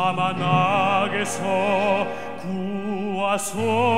사망악에서 구하소서.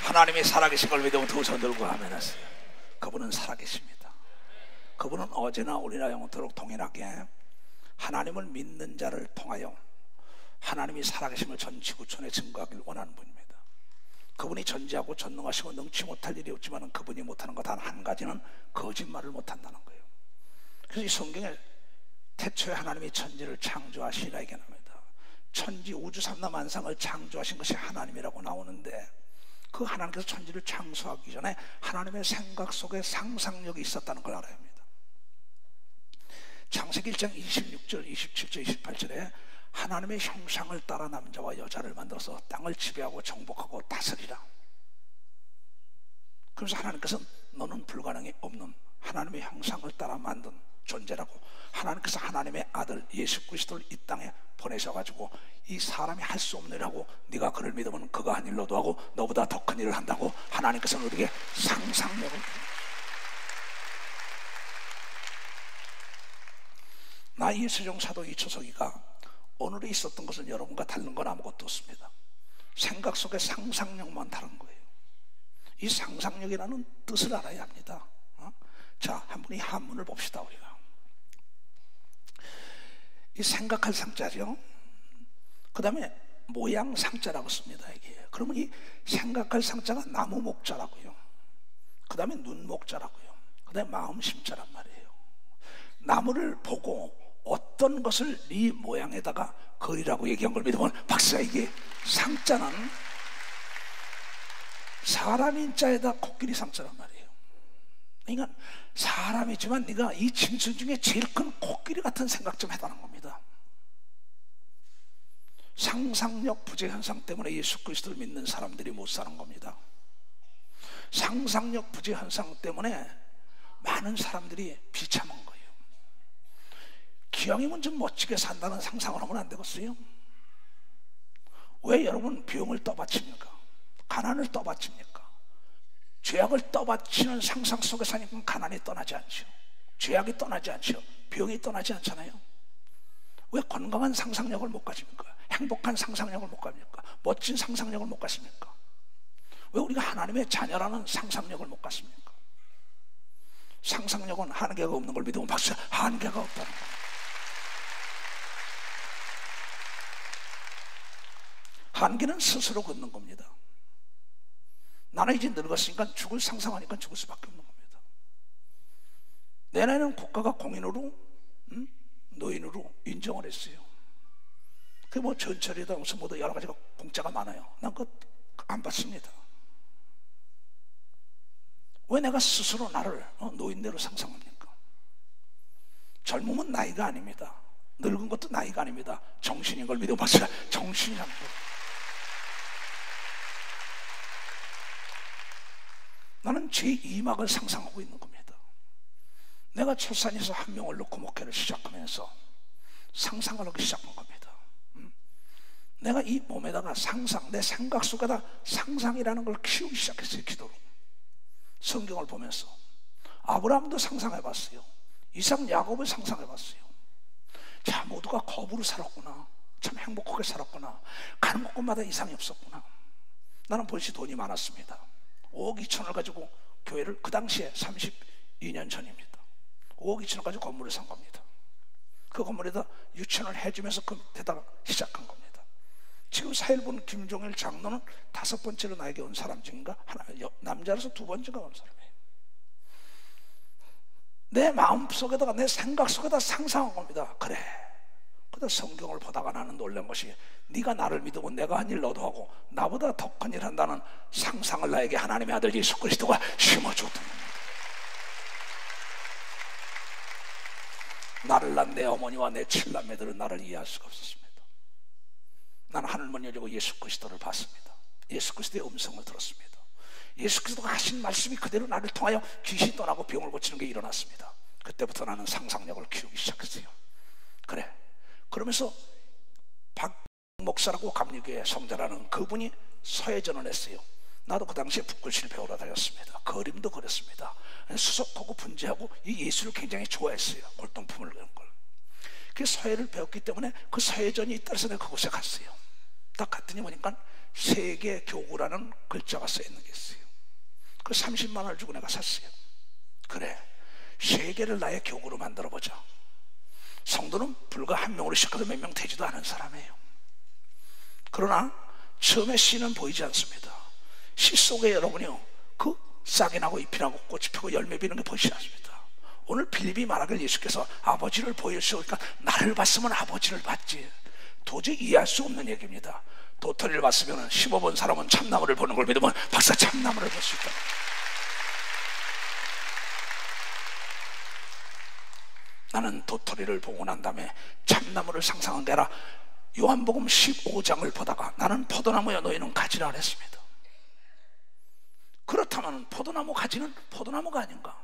하나님이 살아계신 걸 믿으면 두 손 들고 아멘 하세요. 그분은 살아계십니다. 그분은 어제나 오늘이나 영원토록 동일하게 하나님을 믿는 자를 통하여 하나님이 살아계심을 전 지구촌에 증거하길 원하는 분입니다. 그분이 전지하고 전능하시고 능치 못할 일이 없지만 그분이 못하는 것 단 한 가지는 거짓말을 못한다는 거예요. 그래서 이 성경에 태초에 하나님이 천지를 창조하시라 얘기합니다. 천지 우주 삼라 만상을 창조하신 것이 하나님이라고 나오는데, 그 하나님께서 천지를 창조하기 전에 하나님의 생각 속에 상상력이 있었다는 걸 알아야 합니다. 창세기 1장 26절, 27절, 28절에 하나님의 형상을 따라 남자와 여자를 만들어서 땅을 지배하고 정복하고 다스리라. 그래서 하나님께서 너는 불가능이 없는 하나님의 형상을 따라 만든 존재라고, 하나님께서 하나님의 아들 예수 그리스도를 이 땅에 보내셔가지고 이 사람이 할 수 없는 일하고 네가 그를 믿으면 그가 한 일로도 하고 너보다 더 큰 일을 한다고 하나님께서는 우리에게 상상력을 줍니다. 나 이세종 사도 이초석이가 오늘에 있었던 것은 여러분과 다른 건 아무것도 없습니다. 생각 속에 상상력만 다른 거예요. 이 상상력이라는 뜻을 알아야 합니다. 자, 한 분이 한문을 봅시다. 우리가 이 생각할 상자죠. 그 다음에 모양 상자라고 씁니다. 이게 그러면 이 생각할 상자가 나무 목자라고요. 그 다음에 눈 목자라고요. 그 다음에 마음 심자란 말이에요. 나무를 보고 어떤 것을 네 모양에다가 그리라고 얘기한 걸 믿으면 박사, 이게 상자는 사람인 자에다 코끼리 상자란 말이에요. 그러니까 사람이지만 네가 이 짐승 중에 제일 큰 코끼리 같은 생각 좀 해달라는 겁니다. 상상력 부재 현상 때문에 예수 그리스도를 믿는 사람들이 못 사는 겁니다. 상상력 부재 현상 때문에 많은 사람들이 비참한 거예요. 기왕이면 좀 멋지게 산다는 상상을 하면 안 되겠어요? 왜 여러분 병을 떠받칩니까? 가난을 떠받칩니까? 죄악을 떠받치는 상상 속에 사니까 가난이 떠나지 않죠. 죄악이 떠나지 않죠. 병이 떠나지 않잖아요. 왜 건강한 상상력을 못 가집니까? 행복한 상상력을 못 가집니까? 멋진 상상력을 못 가십니까? 왜 우리가 하나님의 자녀라는 상상력을 못 가십니까? 상상력은 한계가 없는 걸 믿으면 박수, 한계가 없다는 거예요. 한계는 스스로 걷는 겁니다. 나는 이제 늙었으니까 죽을 상상하니까 죽을 수밖에 없는 겁니다. 내 나이는 국가가 공인으로 노인으로 인정을 했어요. 그 뭐 전철이다 무슨 뭐다 여러 가지가 공짜가 많아요. 난 그거 안 받습니다. 왜 내가 스스로 나를 노인대로 상상합니까? 젊음은 나이가 아닙니다. 늙은 것도 나이가 아닙니다. 정신인 걸 믿어 봤어요. 정신이란 거. 나는 제2막을 상상하고 있는 겁니다. 내가 출산해서 한 명을 놓고 목회를 시작하면서 상상을 하기 시작한 겁니다. 내가 이 몸에다가 상상, 내 생각 속에다 상상이라는 걸 키우기 시작했어요. 기도로. 성경을 보면서 아브라함도 상상해봤어요. 이삭, 야곱을 상상해봤어요. 자, 모두가 거부로 살았구나. 참 행복하게 살았구나. 가는 곳마다 이상이 없었구나. 나는 벌써 돈이 많았습니다. 5억 2천을 가지고 교회를, 그 당시에 32년 전입니다. 5억 2천을 가지고 건물을 산 겁니다. 그 건물에다 유치원을 해주면서 그 데다가 시작한 겁니다. 지금 사일본 김종일 장로는 5번째로 나에게 온 사람 중인가? 남자로서 2번째가 온 사람이에요. 내 마음속에다가, 내 생각 속에다 상상한 겁니다. 그래, 그다 성경을 보다가 나는 놀란 것이, 네가 나를 믿으면 내가 한 일 너도 하고 나보다 더 큰 일 한다는 상상을 나에게 하나님의 아들 예수 그리스도가 심어줬던 겁니다. 나를 낳은 내 어머니와 내 7남매들은 나를 이해할 수가 없었습니다. 나는 하늘문 열리고 예수 그리스도를 봤습니다. 예수 그리스도의 음성을 들었습니다. 예수 그리스도가 하신 말씀이 그대로 나를 통하여 귀신 떠나고 병을 고치는 게 일어났습니다. 그때부터 나는 상상력을 키우기 시작했어요. 그래, 그러면서 박 목사라고 감리교회 성자라는 그분이 서예전을 했어요. 나도 그 당시에 붓글씨를 배우러 다녔습니다. 그림도 그렸습니다. 수석하고 분재하고 이 예술을 굉장히 좋아했어요. 골동품을 그런 걸. 그 서예를 배웠기 때문에 그 서예전이 있다해서 내가 그곳에 갔어요. 딱 갔더니 보니까 세계교구라는 글자가 써있는 게 있어요. 그 30만 원을 주고 내가 샀어요. 그래, 세계를 나의 교구로 만들어보자. 성도는 불과 한 명으로 시작해도 몇 명 되지도 않은 사람이에요. 그러나 처음에 씨는 보이지 않습니다. 씨 속에 여러분이요, 그 싹이 나고 잎이 나고 꽃이 피고 열매 비는 게 보이지 않습니다. 오늘 빌립이 말하길 예수께서 아버지를 보여주시니까 나를 봤으면 아버지를 봤지. 도저히 이해할 수 없는 얘기입니다. 도토리를 봤으면 15번 사람은 참나무를 보는 걸 믿으면 박사 참나무를 볼 수 있다. 나는 도토리를 보고 난 다음에 참나무를 상상한 게 아니라 요한복음 15장을 보다가 나는 포도나무여 너희는 가지라 했습니다. 그렇다면 포도나무 가지는 포도나무가 아닌가?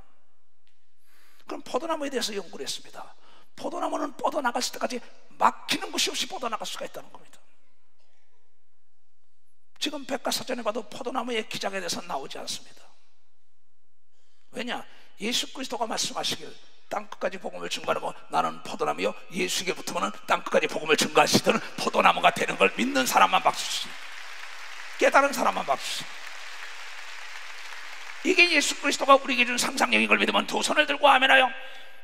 그럼 포도나무에 대해서 연구를 했습니다. 포도나무는 뻗어나갔을 때까지 막히는 곳이 없이 뻗어나갈 수가 있다는 겁니다. 지금 백과사전에 봐도 포도나무의 기장에 대해서 나오지 않습니다. 왜냐? 예수 그리스도가 말씀하시길 땅끝까지 복음을 증거하고 나는 포도나무요 예수에게 붙으면 땅끝까지 복음을 증거하시던 포도나무가 되는 걸 믿는 사람만 박수 치시, 깨달은 사람만 박수 치시. 이게 예수 그리스도가 우리에게 준 상상력인 걸 믿으면 두 손을 들고 아멘하여.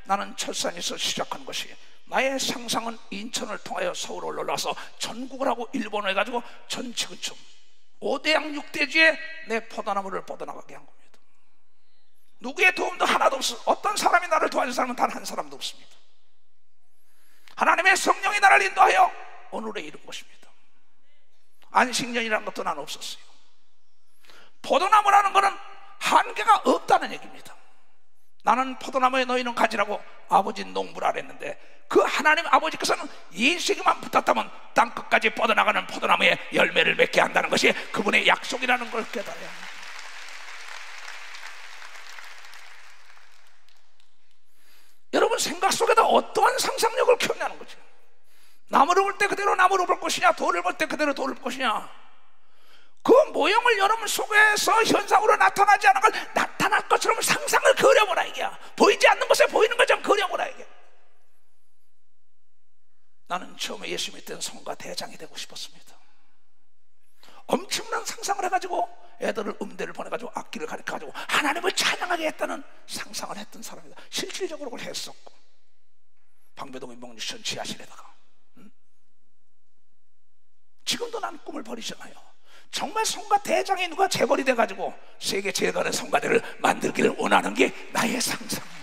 나는 철산에서 시작한 것이, 나의 상상은 인천을 통하여 서울 올라와서 전국을 하고 일본을 해가지고 전 지구촌 5대양 6대지에 내 포도나무를 뻗어나가게 한 겁니다. 누구의 도움도 하나도 없어. 어떤 사람이 나를 도와준 사람은 단 한 사람도 없습니다. 하나님의 성령이 나를 인도하여 오늘에 이른 것입니다. 안식년이라는 것도 난 없었어요. 포도나무라는 것은 한계가 없다는 얘기입니다. 나는 포도나무에 너희는 가지라고 아버지 농부라 그랬는데, 그 하나님 아버지께서는 예수에게만 붙었다면 땅끝까지 뻗어나가는 포도나무에 열매를 맺게 한다는 것이 그분의 약속이라는 걸 깨달아야 합니다. 여러분 생각 속에다 어떠한 상상력을 키우냐는 거죠. 나무를 볼 때 그대로 나무를 볼 것이냐, 돌을 볼 때 그대로 돌을 볼 것이냐, 그 모형을 여러분 속에서 현상으로 나타나지 않은 걸 나타날 것처럼 상상을 그려보라 이게야. 보이지 않는 것에 보이는 것 좀 그려보라 이게. 나는 처음에 예수 믿을 때는 성가 대장이 되고 싶었습니다. 엄청난 상상을 해가지고 애들을 음대를 보내가지고 악기를 가르쳐가지고 하나님을 찬양하게 했다는 상상을 했던 사람이다. 실질적으로 그걸 했었고, 방배동 인목유치원 지하실에다가 지금도 난 꿈을 버리잖아요. 정말 성가 대장이 누가 재벌이 돼가지고 세계 제일가는 성가대를 만들기를 원하는 게 나의 상상이에요.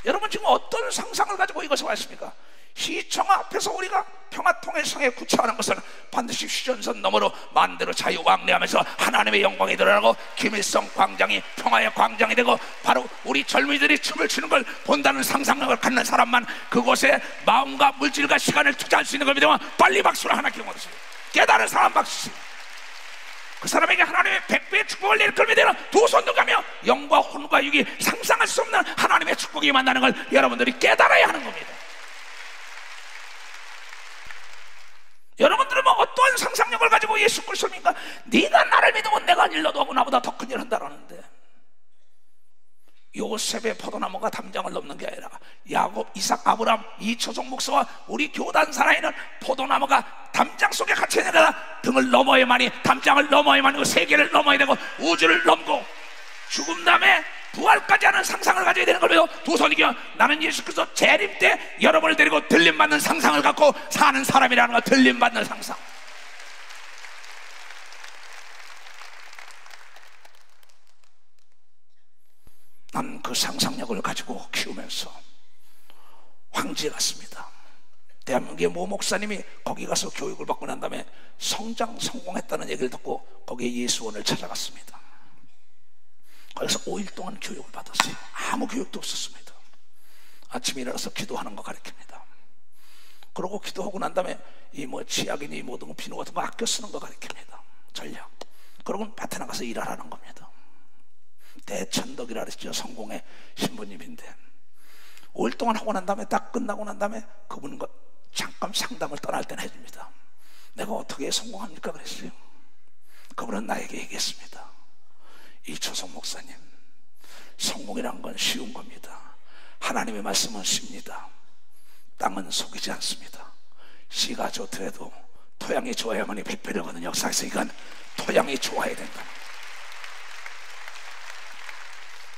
여러분 지금 어떤 상상을 가지고 이것을 왔습니까? 시청 앞에서 우리가 평화통일성에 구체하는 것은 반드시 휴전선 너머로 만대로 자유왕래하면서 하나님의 영광이 드러나고 김일성 광장이 평화의 광장이 되고 바로 우리 젊은이들이 춤을 추는 걸 본다는 상상력을 갖는 사람만 그곳에 마음과 물질과 시간을 투자할 수 있는 걸 믿으면 빨리 박수를 하나 기원하세요. 깨달은 사람 박수. 그 사람에게 하나님의 100배의 축복을 내릴 걸 믿으면 두 손 들가며 영과 혼과 육이 상상할 수 없는 하나님의 축복이 만나는 걸 여러분들이 깨달아야 하는 겁니다. 여러분들은 뭐 어떠한 상상력을 가지고 예수 그리스도입니까? 네가 나를 믿으면 내가 한 일 너도 하고 나보다 더 큰 일 한다라는데, 요셉의 포도나무가 담장을 넘는 게 아니라 야곱, 이삭, 아브람, 이초성 목사와 우리 교단 사나이는 포도나무가 담장 속에 갇혀 있는 거다. 등을 넘어야만이, 담장을 넘어야만이 세계를 넘어야 되고 우주를 넘고 죽음 다음에 부활까지 하는 상상을 가져야 되는 걸 믿어. 도선이겨 나는 예수 그리스도 재림 때 여러분을 데리고 들림받는 상상을 갖고 사는 사람이라는 거. 들림받는 상상. 난 그 상상력을 가지고 키우면서 황지에 갔습니다. 대한민국의 모 목사님이 거기 가서 교육을 받고 난 다음에 성장 성공했다는 얘기를 듣고 거기에 예수원을 찾아갔습니다. 거기서 5일 동안 교육을 받았어요. 아무 교육도 없었습니다. 아침에 일어나서 기도하는 거 가르칩니다. 그러고 기도하고 난 다음에 이 뭐 치약이니 모든 거 비누 같은 거 아껴 쓰는 거 가르칩니다. 전략. 그러고 밭에 나가서 일하라는 겁니다. 대천덕이라 그랬죠. 성공의 신부님인데 5일 동안 하고 난 다음에 딱 끝나고 난 다음에 그분과 잠깐 상담을 떠날 때는 해줍니다. 내가 어떻게 성공합니까? 그랬어요. 그분은 나에게 얘기했습니다. 이초성 목사님, 성공이란 건 쉬운 겁니다. 하나님의 말씀은 쉽니다. 땅은 속이지 않습니다. 씨가 좋더라도 토양이 좋아야만이 백배를 역사에서 이건 토양이 좋아야 된다.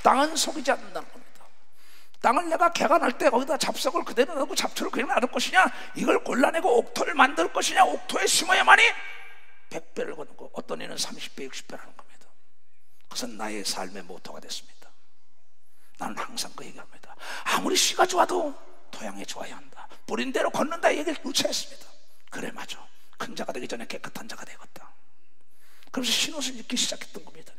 땅은 속이지 않는다는 겁니다. 땅을 내가 개간할 때 거기다 잡석을 그대로 넣고 잡초를 그냥 놔둘 것이냐, 이걸 골라내고 옥토를 만들 것이냐, 옥토에 심어야만이 100배를 거는 거, 어떤 이는 30배, 60배 하는 겁니다. 그것은 나의 삶의 모토가 됐습니다. 나는 항상 그 얘기합니다. 아무리 씨가 좋아도 토양이 좋아야 한다. 뿌린 대로 걷는다 얘기를 누차했습니다. 그래 맞아. 큰 자가 되기 전에 깨끗한 자가 되겠다. 그래서 흰옷을 입기 시작했던 겁니다.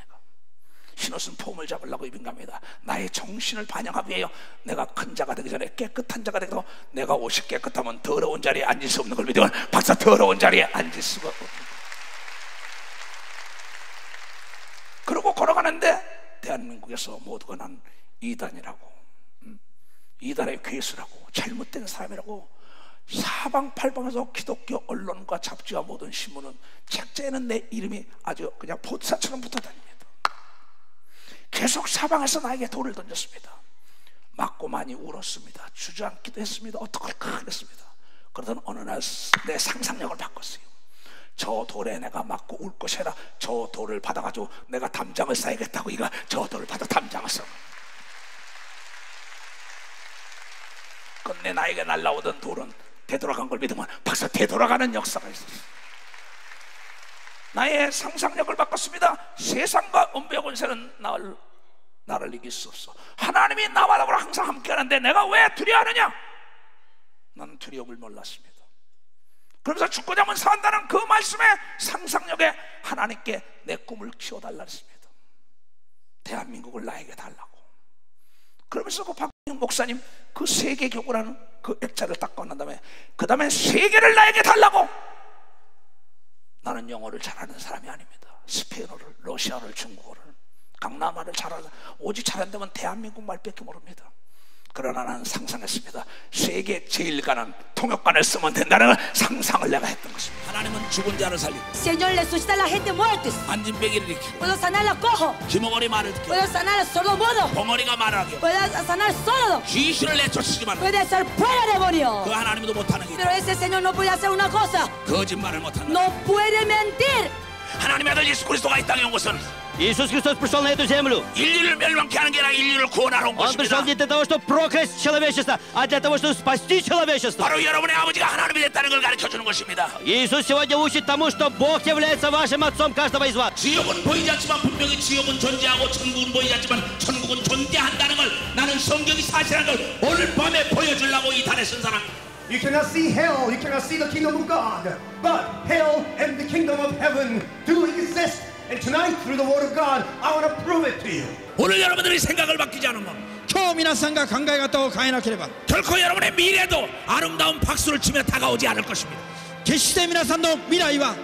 흰옷은 폼을 잡으려고 입은 겁니다. 나의 정신을 반영하기 위하여 내가 큰 자가 되기 전에 깨끗한 자가 되고, 내가 옷이 깨끗하면 더러운 자리에 앉을 수 없는 걸 믿으면 박사 더러운 자리에 앉을 수가 없는 거예요. 그러고 걸어가는데 대한민국에서 모두가 난 이단이라고, 이단의 괴수라고, 잘못된 사람이라고 사방팔방에서 기독교 언론과 잡지와 모든 신문은 책자에는 내 이름이 아주 그냥 보트사처럼 붙어다닙니다. 계속 사방에서 나에게 돌을 던졌습니다. 맞고 많이 울었습니다. 주저앉기도 했습니다. 어떡할까 그랬습니다. 그러던 어느 날 내 상상력을 바꿨어요. 저 돌에 내가 맞고 울 것이 아니라 저 돌을 받아가지고 내가 담장을 쌓야겠다고, 이가 저 돌을 받아 담장을 써. 끝내 나에게 날라오던 돌은 되돌아간 걸 믿으면 박사 되돌아가는 역사가 있었어요. 나의 상상력을 바꿨습니다. 세상과 은폐 권세는 나를 이길 수 없어. 하나님이 나와 더불어 항상 함께하는데 내가 왜 두려워하느냐? 나는 두려움을 몰랐습니다. 그러면서 죽고자 하면 산다는 그 말씀에 상상력에 하나님께 내 꿈을 키워달라 했습니다. 대한민국을 나에게 달라고. 그러면서 그 박근영 목사님 그 세계교구라는 그 액자를 딱 꺼낸 다음에 그 다음에 세계를 나에게 달라고. 나는 영어를 잘하는 사람이 아닙니다. 스페인어를, 러시아어를, 중국어를, 강남어를 잘하는, 오직 잘한다면 대한민국 말밖에 모릅니다. 그러나 나는 상상했습니다. 세계 제일 가는 통역관을 쓰면 된다는 상상을 내가 했던 것입니다. 하나님은 죽은 자를 살리고, Señor, resucita a la gente muertos. 앉은 베개를 일으키고, Puedo sanar a los cojos. 귀머거리 말을 듣게, Puedo sanar a los sordomudos. 벙어리가 말하게, Puedo sanar sordos. 귀신을 내쫓으지만 Puede hacer fuera 그 demonios. 하나님도 못하는 게, Pero ese Señor no puede hacer una cosa. 거짓말을 못한다. No puede mentir. 하나님의 아들 예수 그리스도가 이 땅에 온 것은 Иисус Христос пришел на эту землю. 인류를 멸망케 하는 게 아니라 인류를 구원하러 온 Он пришел 것입니다. не для того, чтобы проклясть человечество, а для того, чтобы спасти человечество. 바로 여러분의 아버지가 하나님이 됐다는 걸 가르쳐주는 것입니다. Иисус сегодня учит тому, что Бог является вашим отцом каждого из вас. 지옥은 보이지 않지만 분명히 지옥은 존재하고 천국은 보이지 않지만 천국은 존재한다는 걸 나는 성경이 사실한 걸 오늘 밤에 보여주려고 이 단에 쓴 사람. You cannot see hell, you cannot see the kingdom of God, but hell and the kingdom of heaven do exist. And tonight, through the word of God, I want to prove it to you. 오늘 여러분들이 생각을 바뀌지 않으면 今日皆さんが考え方を変えなければ 결코 여러분의 미래도 아름다운 박수를 치며 다가오지 않을 것입니다. 決して皆さんの未来は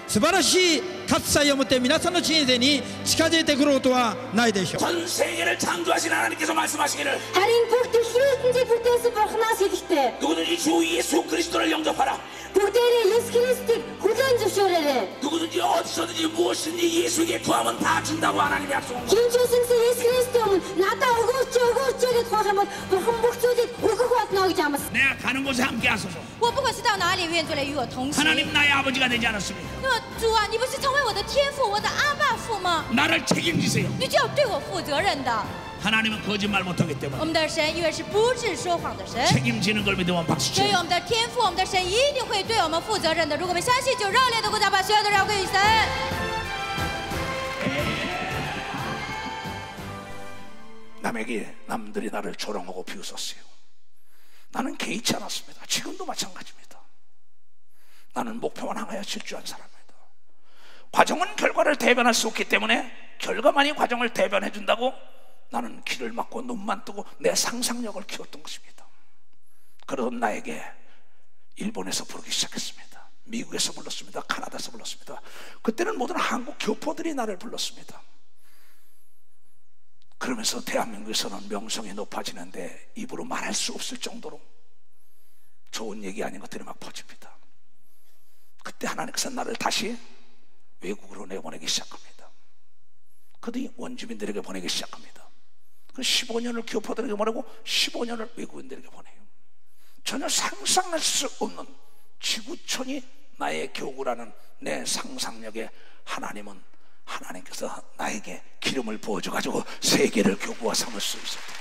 素晴らしい喝采を持って皆さんの人生に近づいてくることはないでしょう。 전 세계를 창조하신 하나님께서 말씀하시기를 Харин бүгд хилэнцээ бүтээсэн Бурханаас хэлэхдээ 누구든지 주 예수 그리스도를 영접하라. бүгдээрээ Есүс Христийг хүлээн зөвшөөрөөрэй. 누구든지 어디서든지 무엇이든지 예수에게 구하면 다 준다고 하나님이 약속한 거예요. Хинчүүлсэн Есүс Христийн өмнө надад өгөөч гэж гуйх юм бол Бурхан бүх зүйлийг өгөх болно гэж амласан. 내가 가는 곳에 함께 하소서. 我不管是到哪里，愿主来与我同行。 하나님 나의 아버지가 되지 않았습니까? 那么主啊，你不是成为我的天父，我的阿爸父吗？ 나를 책임지세요. 你就要对我负责任的。 하나님은 거짓말 못하기 我 때문에 们的神因为是不致说谎的神， 책임지는 걸 믿으면 박수 所以 쳐요. 我们的天父，我们的神一定会对我们负责任的。如果我们相信，就热烈的鼓掌，把所有的荣耀归于神。 남들이 나를 조롱하고 비웃었어요. 나는 개의치 않았습니다. 지금도 마찬가지입니다. 나는 목표만 향하여 질주한 사람입니다. 과정은 결과를 대변할 수 없기 때문에 결과만이 과정을 대변해 준다고 나는 귀를 막고 눈만 뜨고 내 상상력을 키웠던 것입니다. 그러던 나에게 일본에서 부르기 시작했습니다. 미국에서 불렀습니다. 카나다에서 불렀습니다. 그때는 모든 한국 교포들이 나를 불렀습니다. 그러면서 대한민국에서는 명성이 높아지는데 입으로 말할 수 없을 정도로 좋은 얘기 아닌 것들이 막 퍼집니다. 그때 하나님께서 나를 다시 외국으로 내보내기 시작합니다. 그들이 원주민들에게 보내기 시작합니다. 그 15년을 교포들에게 보내고 15년을 외국인들에게 보내요. 전혀 상상할 수 없는 지구촌이 나의 교구라는 내 상상력에 하나님께서 나에게 기름을 부어줘가지고 세계를 교구와 삼을 수 있었다.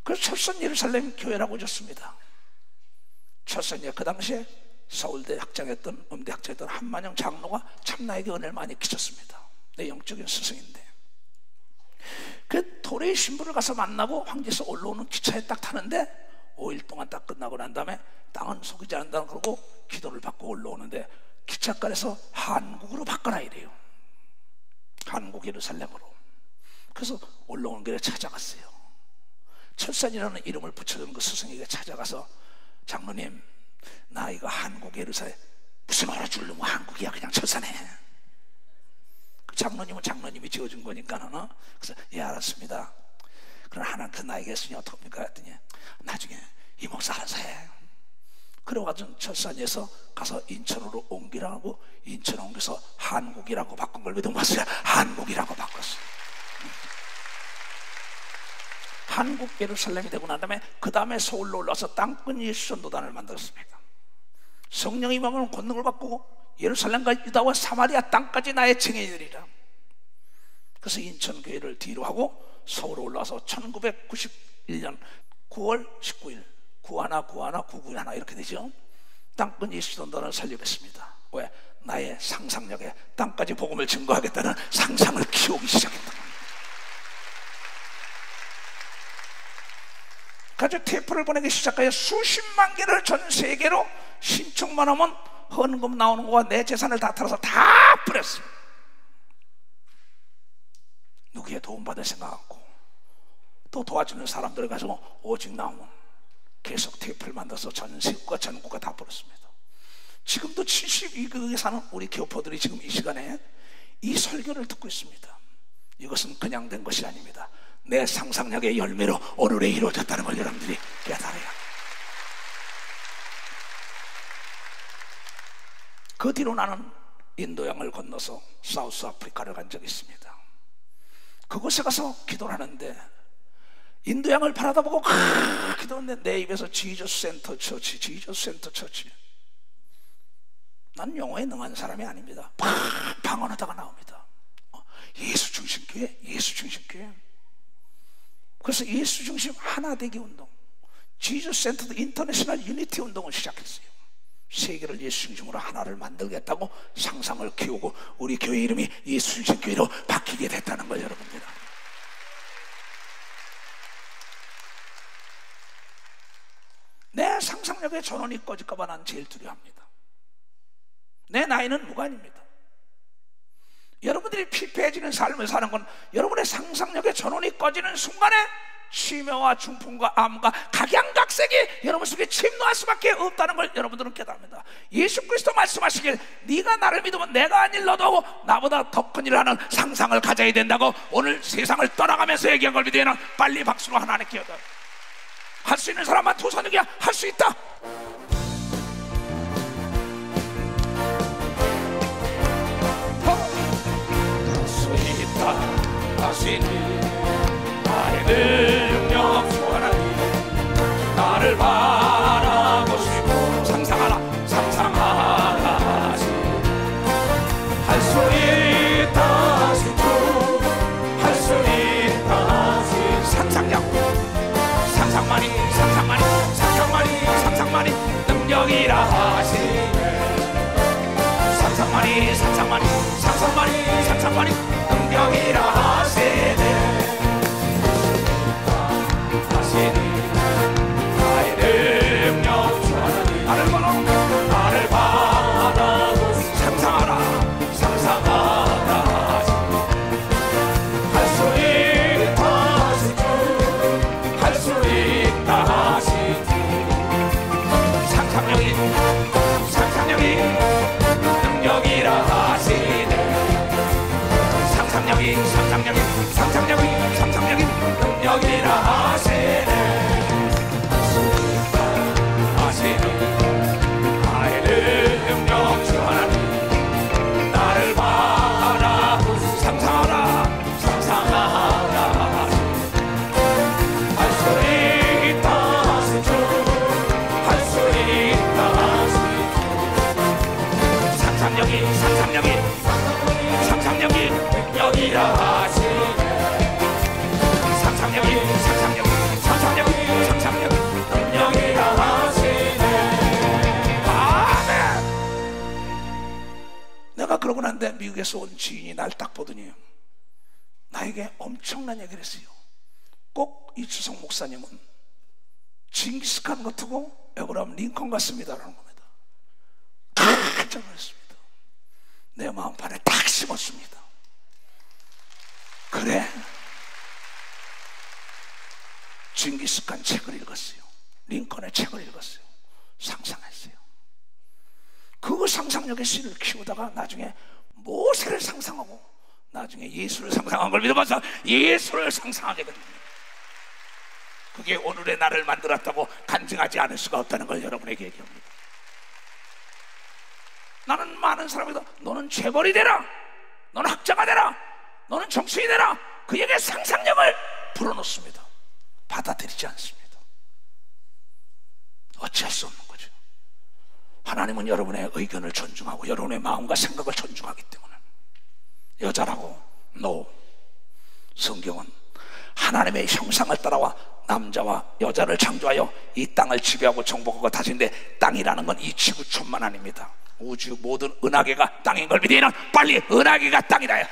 그래서 철선 예루살렘 교회라고 줬습니다. 철선이 그 당시에 서울대 학장했던 음대 학장했던 한만영 장로가 참 나에게 은혜를 많이 끼쳤습니다. 내 영적인 스승인데 그 도레이 신부를 가서 만나고 황제에서 올라오는 기차에 딱 타는데 5일 동안 딱 끝나고 난 다음에 땅은 속이지 않는다는 그러고 기도를 받고 올라오는데 기찻가에서 한국으로 바꿔라 이래요. 한국 예루살렘으로. 그래서 올라오는 길에 찾아갔어요. 철산이라는 이름을 붙여준 그 스승에게 찾아가서 장로님 나 이거 한국 예루살렘 무슨 얼어 줄르면 한국이야 그냥 철산해. 그 장로님은 장로님이 지어준 거니까 그래서 예 알았습니다. 그럼 하나님께서 나에게 했으니 어떡합니까 했더니 나중에 이 목사 알아서 해. 그래가지고 철산에서 가서 인천으로 옮기라고 인천 옮겨서 한국이라고 바꾼 걸 믿음 봤어요. 한국이라고 바꿨어요. 한국 예루살렘이 되고 난 다음에 그 다음에 서울로 올라와서 땅끝 예수 전도단을 만들었습니다. 성령이 임하면 권능을 받고 예루살렘과 유다와 사마리아 땅까지 나의 증인이 되리라. 그래서 인천 교회를 뒤로 하고 서울로 올라와서 1991년 9월 19일 91991 이렇게 되죠. 땅끝 예수 전도단을 설립했습니다. 왜? 나의 상상력에 땅까지 복음을 증거하겠다는 상상을 키우기 시작했다. 그래서 테이프를 보내기 시작하여 수십만 개를 전 세계로 신청만 하면 헌금 나오는 거와 내 재산을 다 털어서 다 뿌렸어요. 누구의 도움받을 생각 없고 또 도와주는 사람들을 가지고 오직 나오면 계속 테이프를 만들어서 전 세계과 전국과 다 뿌렸습니다. 지금도 72극에 사는 우리 교포들이 지금 이 시간에 이 설교를 듣고 있습니다. 이것은 그냥 된 것이 아닙니다. 내 상상력의 열매로 오늘에 이루어졌다는 걸 여러분들이 깨달아야. 그 뒤로 나는 인도양을 건너서 사우스 아프리카를 간 적이 있습니다. 그곳에 가서 기도를 하는데 인도양을 바라다보고 기도하는데 내 입에서 지저스 센터 처치, 지저스 센터 처치. 난 영어에 능한 사람이 아닙니다. 방언하다가 나옵니다. 예수 중심 교회, 예수 중심 교회. 그래서 예수 중심 하나 되기 운동, 지저스 센터드 인터내셔널 유니티 운동을 시작했어요. 세계를 예수 중심으로 하나를 만들겠다고 상상을 키우고 우리 교회 이름이 예수 중심 교회로 바뀌게 됐다는 걸 여러분들. 내 상상력의 전원이 꺼질까 봐 난 제일 두려워합니다. 내 나이는 무관입니다. 여러분들이 피폐해지는 삶을 사는 건 여러분의 상상력의 전원이 꺼지는 순간에 치매와 중풍과 암과 각양각 각색이 여러분 속에 침노할 수밖에 없다는 걸 여러분들은 깨달습니다. 예수 그리스도 말씀하시길 네가 나를 믿으면 내가 한 일 너도 하고 나보다 더 큰 일을 하는 상상을 가져야 된다고 오늘 세상을 떠나가면서 얘기한 걸 믿으면 빨리 박수로 하나님께 여덟. 할 수 있는 사람만 두 손 들기야. 할 수 있다. 할 수 있다. 다시 나의 능력 주 하나님 나를 바라고 싶고 상상하라 상상하라 할 수 있다 주 할 수 있다 상상력 상상만이 상상만이 상상만이 상상만이 능력이라 하시네 상상만이 상상만이 상상만이 상상만이 능력이라 하시네 하시니 나의 능력 주 하나님 나를 바라 나를 바라 상상하라 상상하라 할 수 있다 할 수 있다 하시니 상상력이 상상력이 능력이라 하시네 상상력이 상상력이 상상력이 상상력이 능력이라 하시네 하시니 나의 능력 주 하나님 나를 바라 상상하라 상상하라 할 수 있다 할 수 있다 상상력이 상상력이 상상력이 능력이라 하시네 상상력이 상상력이 상상력이 상상력이 능력이라 하시네 아멘. 내가 그러고 난데 미국에서 온 지인이 날 딱 보더니 나에게 엄청난 얘기를 했어요. 꼭 이주성 목사님은 징기스칸 같고 에브라함 링컨 같습니다라는 겁니다. 깜짝 놀랐습니다. 내 마음판에 딱 심었습니다. 그래 징기스칸 책을 읽었어요. 링컨의 책을 읽었어요. 상상했어요. 그 상상력의 씨를 키우다가 나중에 모세를 상상하고 나중에 예수를 상상한 걸 믿어봐서 예수를 상상하게 됩니다. 그게 오늘의 나를 만들었다고 간증하지 않을 수가 없다는 걸 여러분에게 얘기합니다. 나는 많은 사람에게 너는 재벌이 되라, 너는 학자가 되라, 너는 정치인이 되라, 그에게 상상력을 불어넣습니다. 받아들이지 않습니다. 어찌할 수 없는 거죠. 하나님은 여러분의 의견을 존중하고 여러분의 마음과 생각을 존중하기 때문에 여자라고 no. 성경은 하나님의 형상을 따라와 남자와 여자를 창조하여 이 땅을 지배하고 정복하고 다스리는데 땅이라는 건 이 지구촌만 아닙니다. 우주 모든 은하계가 땅인 걸 믿으면 빨리 은하계가 땅이다.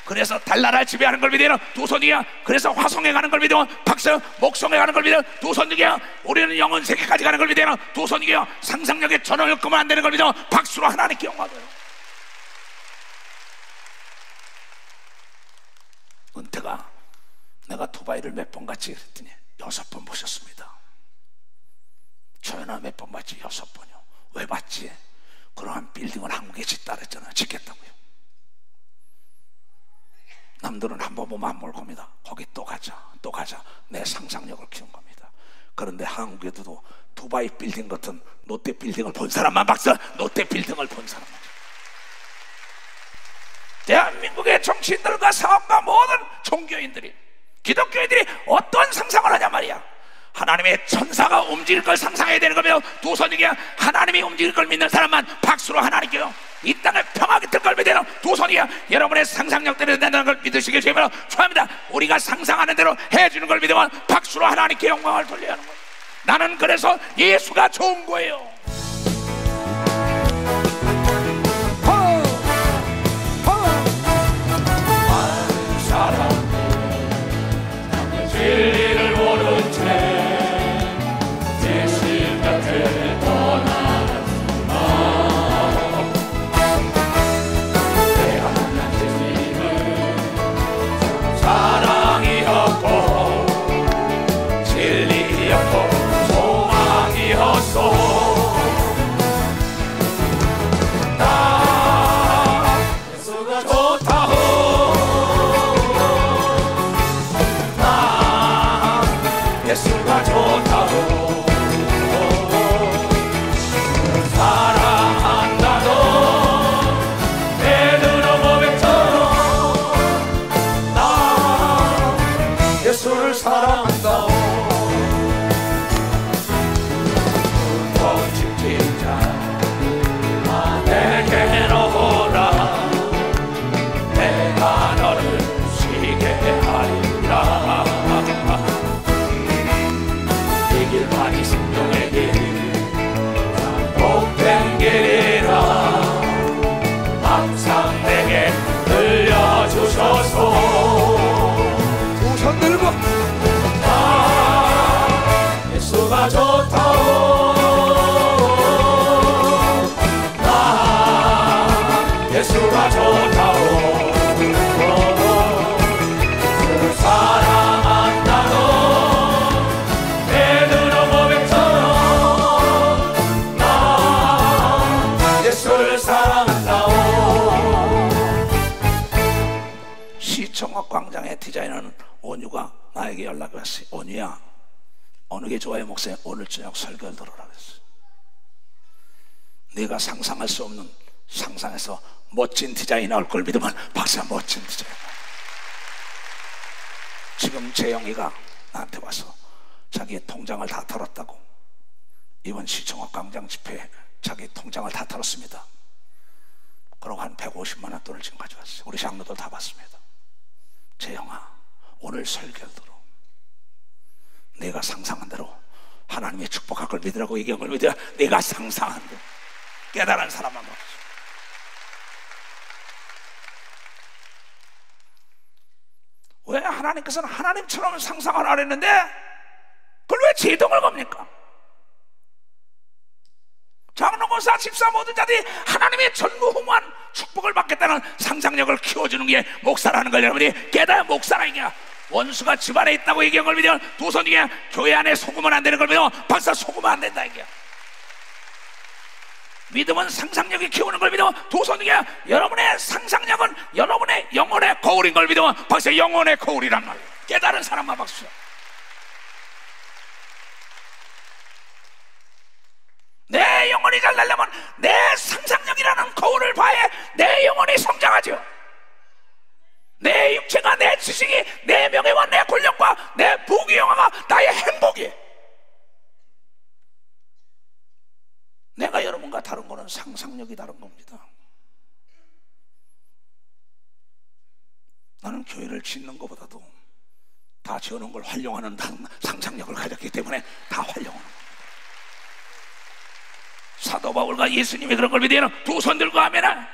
그래서 달나라를 지배하는 걸 믿으면 두 손이야. 그래서 화성에 가는 걸 믿으면 박수, 목성에 가는 걸 믿으면 두 손이야. 우리는 영원 세계까지 가는 걸 믿으면 두 손이야. 상상력에 전혀 끄면 안 되는 걸 믿으면 박수로 하나님께 영광해요. 은퇴가 내가 두바이를 몇 번 갔지 그랬더니 6번 보셨습니다. 초연아 몇 번 봤지? 6번이요. 왜 봤지? 그러한 빌딩을 한국에 짓다 그랬잖아요. 짓겠다고요. 남들은 한 번 보면 안 볼 겁니다. 거기 또 가자 또 가자. 내 상상력을 키운 겁니다. 그런데 한국에도 두바이 빌딩 같은 롯데 빌딩을 본 사람만 박수. 롯데 빌딩을 본 사람만. 대한민국의 정치인들과 사업가 모든 종교인들이 기독교인들이 어떤 상상을 하냐 말이야. 하나님의 천사가 움직일 걸 상상해야 되는 거면 두 손이게 하나님이 움직일 걸 믿는 사람만 박수로 하나님께요. 이 땅에 평화가 뜰 걸 믿으면 두 손이야. 여러분의 상상력대로 된다는 걸 믿으시길 주님으로 축원합니다. 우리가 상상하는 대로 해주는 걸 믿으면 박수로 하나님께 영광을 돌려야 하는 거예요. 나는 그래서 예수가 좋은 거예요. 많은 사람 진리를 모른 채 예수 곁을 떠나갔구나. 내가 만난 예수님은 사랑이었고 진리였고 소망 디자이너는 온유가 나에게 연락이 왔어요. 온유야, 어느 게 좋아요 목사님? 오늘 저녁 설교를 들으라 그랬어요. 네가 상상할 수 없는 상상에서 멋진 디자인이 나올 걸 믿으면 박사 멋진 디자인. 지금 재영이가 나한테 와서 자기의 통장을 다 털었다고. 이번 시청학 광장 집회에 자기 통장을 다 털었습니다. 그러고 한 150만 원 돈을 지금 가져왔어요. 우리 장로들 다 봤습니다. 재영아, 오늘 설교를 들어. 내가 상상한 대로 하나님의 축복할 걸 믿으라고 얘기한 걸 믿어야 내가 상상한 대로 깨달은 사람만 없어. 왜 하나님께서는 하나님처럼 상상을 안 했는데 그걸 왜 제동을 겁니까? 장로교사, 집사 모든 자들이 하나님의 전무후무한 축복을 받겠다는 상상력을 키워주는 게 목사라는 걸 여러분이 깨달아. 목사라 이게 원수가 집안에 있다고 얘기한 걸 믿으면 두 손 중에 교회 안에 속으면 안 되는 걸 믿으면 박사 속으면 안 된다 이게. 믿음은 상상력이 키우는 걸 믿으면 두 손 중에 여러분의 상상력은 여러분의 영혼의 거울인 걸 믿으면 박사 영혼의 거울이란 말이에요. 깨달은 사람만 박수. 내 영혼이 잘 되려면 내 상상력이라는 거울을 봐야 내 영혼이 성장하죠. 내 육체가, 내 지식이, 내 명예와 내 권력과 내 부귀영화가 나의 행복이에요. 내가 여러분과 다른 거는 상상력이 다른 겁니다. 나는 교회를 짓는 것보다도 다 지어놓은 걸 활용하는 상상력을 가졌기 때문에 다 활용하는 겁니다. 사도 바울과 예수님이 그런 걸 믿으면 두 손 들고 하면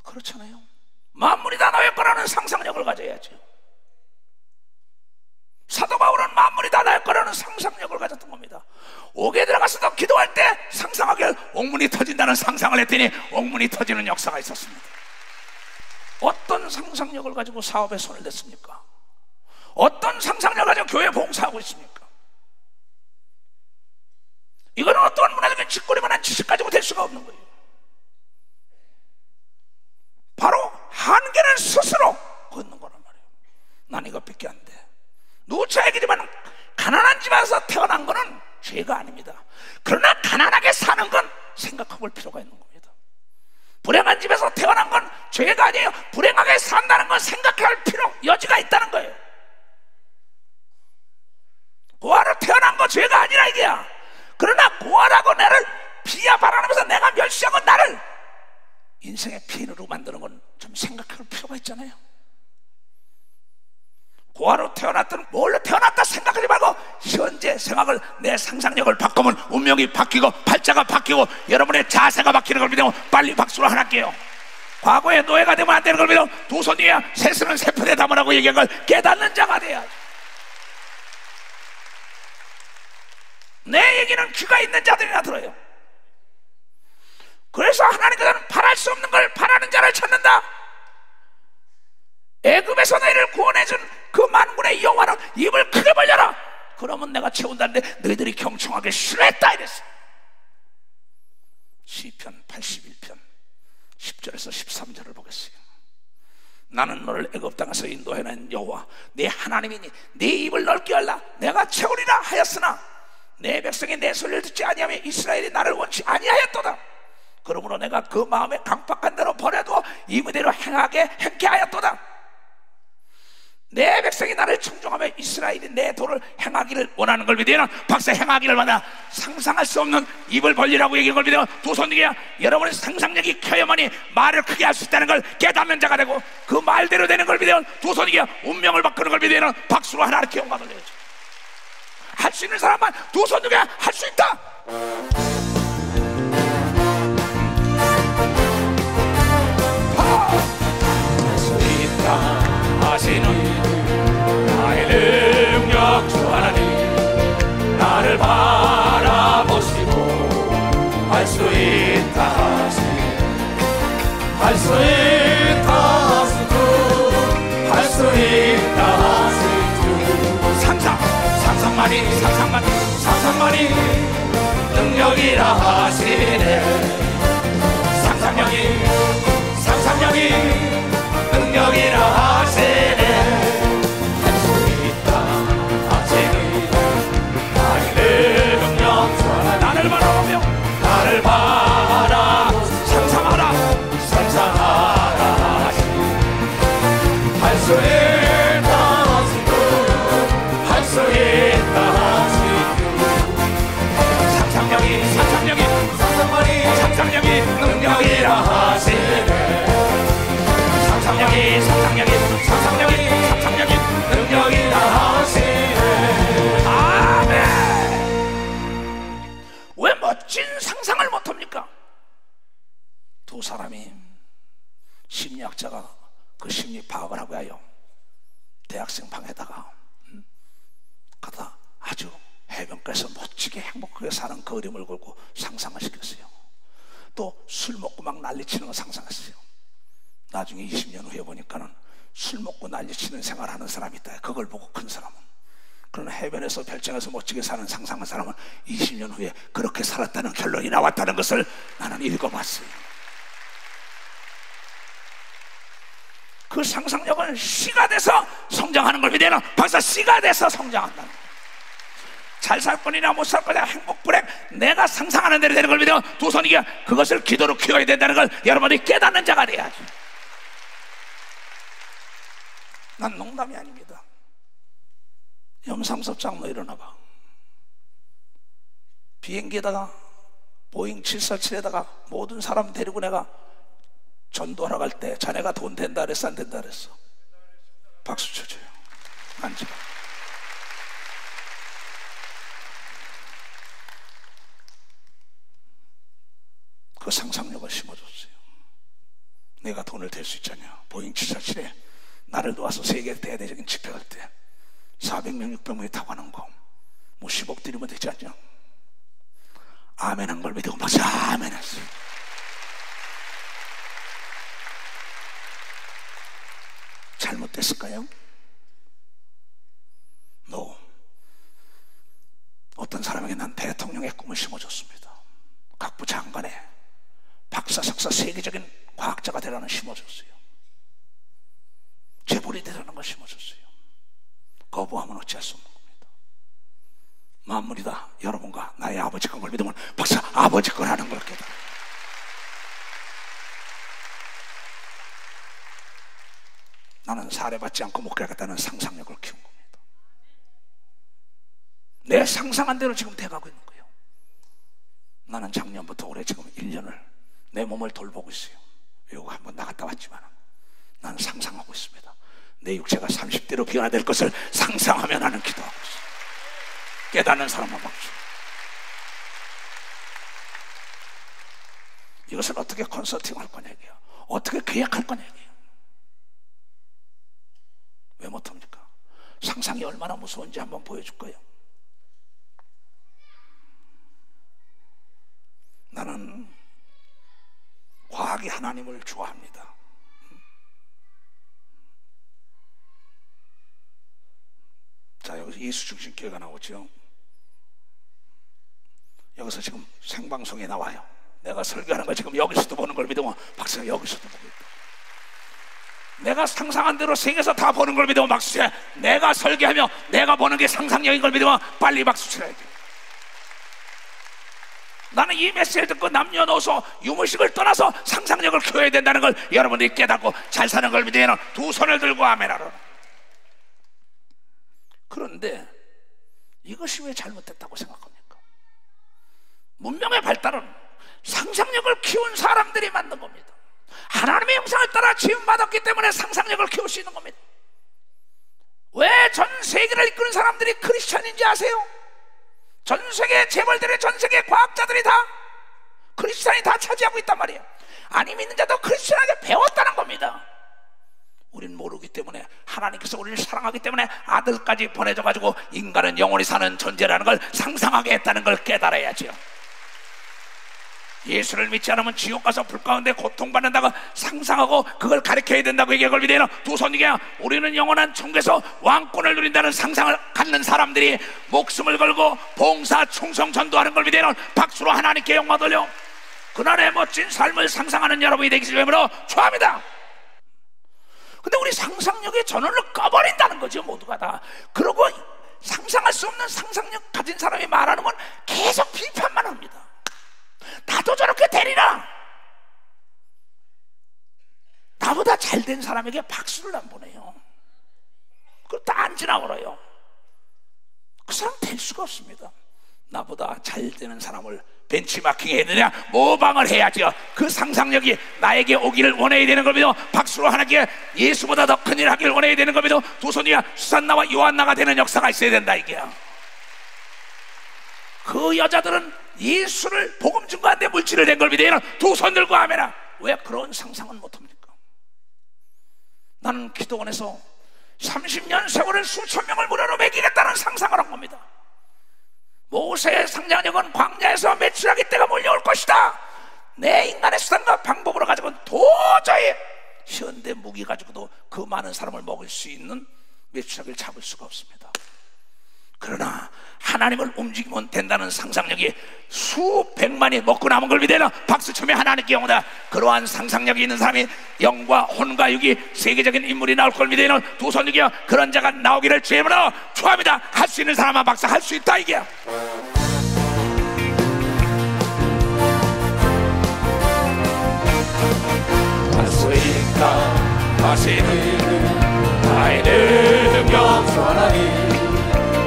그렇잖아요. 만물이 다 나의 거라는 상상력을 가져야죠. 사도 바울은 만물이 다 나의 거라는 상상력을 가졌던 겁니다. 옥에 들어가서도 기도할 때 상상하길 옥문이 터진다는 상상을 했더니 옥문이 터지는 역사가 있었습니다. 어떤 상상력을 가지고 사업에 손을 댔습니까? 어떤 상상력을 가지고 교회 봉사하고 있습니까? 이거는 어떠한 문화적인 짓거리만한 지식 가지고 될 수가 없는 거예요. 바로 한계는 스스로 걷는 거란 말이에요. 난 이것밖에 안 돼. 누차 얘기지만 가난한 집에서 태어난 거는 죄가 아닙니다. 그러나 가난하게 사는 건 생각해 볼 필요가 있는 겁니다. 불행한 집에서 태어난 건 죄가 아니에요. 불행하게 산다는 건 생각할 필요, 여지가 있다는 거예요. 고아로 태어난 거 죄가 아니라 이게야. 그러나 고아라고 나를 비하바라면서 내가 멸시하고 나를 인생의 피인으로 만드는 건 좀 생각할 필요가 있잖아요. 고아로 태어났든 뭘로 태어났다 생각하지 말고 현재 생각을, 내 상상력을 바꾸면 운명이 바뀌고 팔자가 바뀌고 여러분의 자세가 바뀌는 걸 믿으면 빨리 박수로 하나 할게요. 과거에 노예가 되면 안 되는 걸 믿으면 두 손 위에 새스는 세편에 담으라고 얘기한 걸 깨닫는 자가 돼야지. 내 얘기는 귀가 있는 자들이나 들어요. 그래서 하나님께서는 바랄 수 없는 걸 바라는 자를 찾는다. 애굽에서 너희를 구원해준 그 만군의 여호와는 입을 크게 벌려라. 그러면 내가 채운다는데 너희들이 경청하게 싫어했다 이랬어. 시편 81편 10절에서 13절을 보겠어요. 나는 너를 애굽 땅에서 인도해낸 여호와 네 하나님이니 네 입을 넓게 열라. 내가 채우리라 하였으나 내 백성이 내 소리를 듣지 아니하며 이스라엘이 나를 원치 아니하였도다. 그러므로 내가 그 마음에 강팍한 대로 버려두어 이무대로 행케 하였도다. 내 백성이 나를 청종하며 이스라엘이 내 도를 행하기를 원하는 걸 믿으면 박사 행하기를 원하나 상상할 수 없는 입을 벌리라고 얘기한 걸 믿으면 두 손 중에 여러분의 상상력이 켜야만이 말을 크게 할 수 있다는 걸 깨닫는 자가 되고 그 말대로 되는 걸 믿으면 두 손 중에 운명을 바꾸는 걸 믿으면 박수로 하나를 기억만 돌려야죠. 할 수 있는 사람만 두 손 중에 할 수 있다. 할 수 있다 하시는 나의 능력 주 하나님 나를 바라보시고 할 수 있다 하시니 할 수 있다 하시고 할 수 있다 하시고 상상만이 능력이라 하시네. 상상력이 능력이라 하시네. 두 사람이 심리학자가 그 심리 파악을 하고 해요. 대학생 방에다가 가다 아주 해변가에서 멋지게 행복하게 사는 그 그림을 걸고 상상을 시켰어요. 또 술 먹고 막 난리치는 거 상상했어요. 나중에 20년 후에 보니까는 술 먹고 난리치는 생활하는 사람이 있다. 그걸 보고 큰 사람은, 그러나 해변에서 별장에서 멋지게 사는 상상한 사람은 20년 후에 그렇게 살았다는 결론이 나왔다는 것을 나는 읽어봤어요. 그 상상력은 씨가 돼서 성장하는 걸 믿어요. 박사, 씨가 돼서 성장한다는 거예요. 잘 살 거냐 못 살 거냐, 행복 불행, 내가 상상하는 대로 되는 걸 믿어. 두 손이게 그것을 기도로 키워야 된다는 걸 여러분이 깨닫는 자가 돼야지. 난 농담이 아닙니다. 염상섭 장로 일어나봐. 비행기에다가 보잉 747에다가 모든 사람 데리고 내가 전도하러 갈 때 자네가 돈 된다 그랬어, 안 된다 그랬어? 박수 쳐줘요. 앉아. 그 상상력을 심어줬어요. 내가 돈을 댈 수 있잖냐. 보잉 747에 나를 놓아서 세계 대대적인 집회할 때 400명 600명이 타고 가는 거 뭐 10억 드리면 되지 않냐. 아멘 한 걸 믿고 막 아멘 했어요. 잘못됐을까요? 너 어떤 사람에게 난 대통령의 꿈을 심어줬습니다. 각부 장관에 박사, 석사, 세계적인 과학자가 되라는 심어줬어요. 재벌이 되라는 걸 심어줬어요. 거부하면 어찌할 수 없는 겁니다. 만물이 다 여러분과 나의 아버지 걸 믿으면 박사, 아버지 거라는 걸 깨달아요. 나는 사례받지 않고 못 가겠다는 상상력을 키운 겁니다. 내 상상한 대로 지금 돼가고 있는 거예요. 나는 작년부터 올해 지금 1년을 내 몸을 돌보고 있어요. 요거 한번 나갔다 왔지만 나는 상상하고 있습니다. 내 육체가 30대로 변화될 것을 상상하며 나는 기도하고 있어요. 깨닫는 사람만 박수. 이것을 어떻게 컨설팅할 거냐 이게요. 어떻게 계약할 거냐 이게요. 왜 못합니까? 상상이 얼마나 무서운지 한번 보여줄 거예요. 나는 과학이 하나님을 좋아합니다. 자, 여기서 예수 중심 교회가 나오죠. 여기서 지금 생방송에 나와요. 내가 설교하는 거 지금 여기서도 보는 걸 믿으면 박수가 여기서도 보고 있다. 내가 상상한 대로 세계에서 다 보는 걸 믿으면 박수 쳐야. 내가 설교하며 내가 보는 게 상상력인 걸 믿으면 빨리 박수 쳐야 돼. 나는 이 메시지를 듣고 남녀노소 유무식을 떠나서 상상력을 키워야 된다는 걸 여러분들이 깨닫고 잘 사는 걸 믿으면 두 손을 들고 아멘하라. 그런데 이것이 왜 잘못됐다고 생각합니까? 문명의 발달은 상상력을 키운 사람들이 만든 겁니다. 하나님의 형상을 따라 지음받았기 때문에 상상력을 키울 수 있는 겁니다. 왜 전 세계를 이끄는 사람들이 크리스찬인지 아세요? 전 세계 재벌들의, 전 세계 과학자들이 다 크리스찬이 다 차지하고 있단 말이에요. 안 믿는 자도 크리스찬에게 배웠다는 겁니다. 우린 모르기 때문에, 하나님께서 우리를 사랑하기 때문에 아들까지 보내줘가지고 인간은 영원히 사는 존재라는 걸 상상하게 했다는 걸 깨달아야죠. 예수를 믿지 않으면 지옥 가서 불 가운데 고통받는다고 상상하고 그걸 가르쳐야 된다고 얘기한 걸 믿어요. 두 손이게 우리는 영원한 천국에서 왕권을 누린다는 상상을 갖는 사람들이 목숨을 걸고 봉사, 충성, 전도하는 걸 믿어요. 박수로 하나님께 영광 돌려. 그날의 멋진 삶을 상상하는 여러분이 되기를 위함으로 축원합니다. 근데 우리 상상력의 전원을 꺼버린다는 거죠, 모두가 다. 그러고 상상할 수 없는 상상력 가진 사람이 말하는 건 계속 비판만 합니다. 나도 저렇게 되리라. 나보다 잘된 사람에게 박수를 안 보내요. 그걸 다 안 지나버려요. 그 사람 될 수가 없습니다. 나보다 잘 되는 사람을 벤치마킹 해야 되냐, 모방을 해야죠. 그 상상력이 나에게 오기를 원해야 되는 겁니다. 박수로 하나님께 예수보다 더 큰 일 하기를 원해야 되는 겁니다. 두 손이야 수산나와 요한나가 되는 역사가 있어야 된다 이게요. 그 여자들은 예수를 복음 증거하는데 물질을 낸 걸 믿어요. 두 손 들고 아멘아. 왜 그런 상상을 못합니까? 나는 기도원에서 30년 세월을 수천 명을 무료로 먹이겠다는 상상을 한 겁니다. 모세의 상상력은 광야에서 매출하기 때가 몰려올 것이다. 내 인간의 수단과 방법으로 가지고는 도저히 현대 무기 가지고도 그 많은 사람을 먹일 수 있는 매출하기를 잡을 수가 없습니다. 그러나 하나님을 움직이면 된다는 상상력이 수백만이 먹고 남은 걸 믿어라. 박수치며 하나님께 영원하다. 그러한 상상력이 있는 사람이 영과 혼과 육이 세계적인 인물이 나올 걸 믿어는 두 손 들기여 그런 자가 나오기를 주의 이름으로 축원합니다. 할 수 있는 사람만 박수. 할 수 있다. 이게 할 수 있다 하시는 나의 능력 주 하나님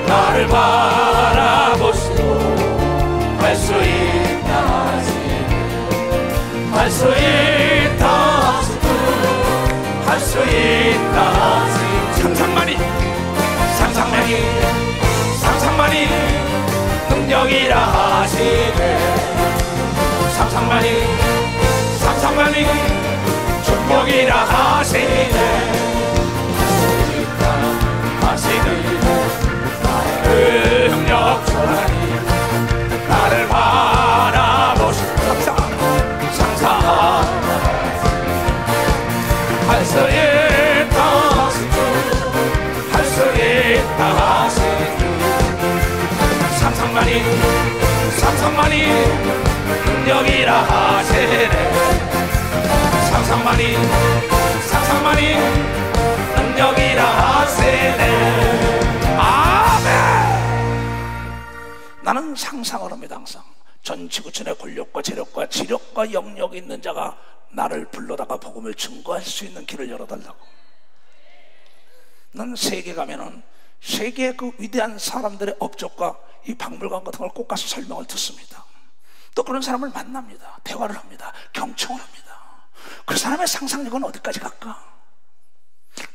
나를 바라보시고 할 수 있다 하시니 할 수 있다 하시니 할 수 있다 하시니 상상만이 능력이라 하시네 상상만이 축복이라 하시네 하시는 능력 주하나님 나를 바라보시고 상상 할 수 있다 할 수 있다 하시니 상상만이 능력이라 하시네 상상만이 능력이라 하시네. 아멘. 나는 상상을 합니다. 항상 전 지구촌의 권력과 재력과 지력과 영역이 있는 자가 나를 불러다가 복음을 증거할 수 있는 길을 열어달라고. 난 세계 가면은 세계의 그 위대한 사람들의 업적과 이 박물관 같은 걸 꼭 가서 설명을 듣습니다. 또 그런 사람을 만납니다. 대화를 합니다. 경청을 합니다. 그 사람의 상상력은 어디까지 갈까?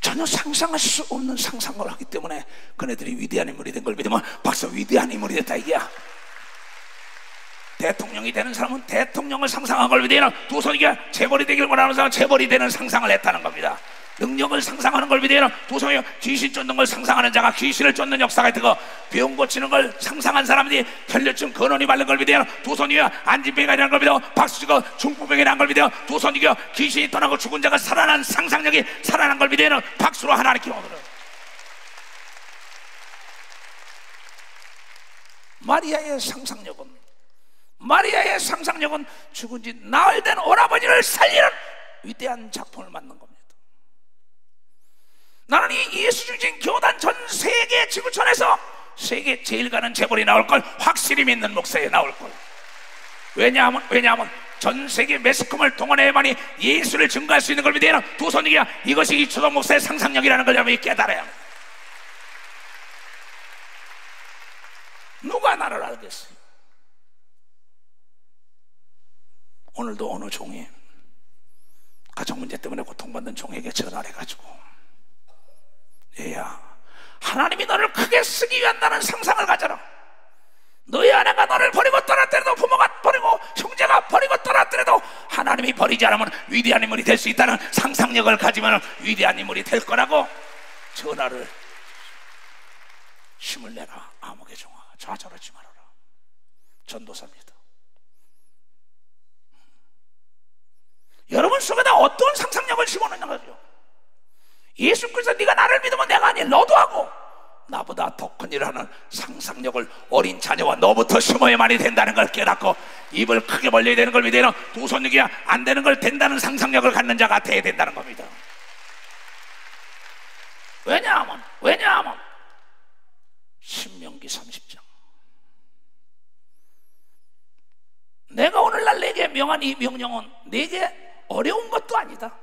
전혀 상상할 수 없는 상상을 하기 때문에 그네들이 위대한 인물이 된 걸 믿으면 박수. 위대한 인물이 됐다 이게야. 대통령이 되는 사람은 대통령을 상상한 걸 믿으면 두 손이게 재벌이 되길 원하는 사람은 재벌이 되는 상상을 했다는 겁니다. 능력을 상상하는 걸 믿으면 두 손이 귀신 쫓는 걸 상상하는 자가 귀신을 쫓는 역사가 있고 병 고치는 걸 상상한 사람들이 혈류증 근원이 바른 걸 믿으면 두 손이 안진병이 일어난 걸 믿어 박수치고 중풍병이 난 걸 믿어 두 손이 귀신이 떠나고 죽은 자가 살아난 상상력이 살아난 걸 믿으면 박수로 하나님께 오늘은 마리아의 상상력은 죽은 지 나흘 된 오라버니를 살리는 위대한 작품을 만든 겁니다. 나는 이 예수 중심 교단 전 세계 지구촌에서 세계 제일 가는 재벌이 나올 걸 확실히 믿는 목사에 나올 걸. 왜냐하면 전 세계 매스컴을 동원해야만이 예수를 증거할 수 있는 걸 믿어야 두 손이야. 이것이 이초동 목사의 상상력이라는 걸 여러분이 깨달아야 합니다. 누가 나를 알겠어요? 오늘도 어느 종이 가정 문제 때문에 고통받는 종에게 전화를 해가지고 얘야, 하나님이 너를 크게 쓰기 위한 다는 상상을 가져라. 너희 아내가 너를 버리고 떠났더라도 부모가 버리고 형제가 버리고 떠났더라도 하나님이 버리지 않으면 위대한 인물이 될 수 있다는 상상력을 가지면 위대한 인물이 될 거라고 전화를. 힘을 내라 암흑의 종아, 좌절하지 말아라. 전도사입니다. 여러분 속에다 어떤 상상력을 심어놓는 거죠? 예수 그리스도 네가 나를 믿으면 내가 아니 너도 하고 나보다 더 큰 일을 하는 상상력을 어린 자녀와 너부터 심어야만이 된다는 걸 깨닫고 입을 크게 벌려야 되는 걸 믿어야 두 손이야 안 되는 걸 된다는 상상력을 갖는 자가 돼야 된다는 겁니다. 왜냐하면 신명기 30장 내가 오늘날 내게 명한 이 명령은 내게 어려운 것도 아니다,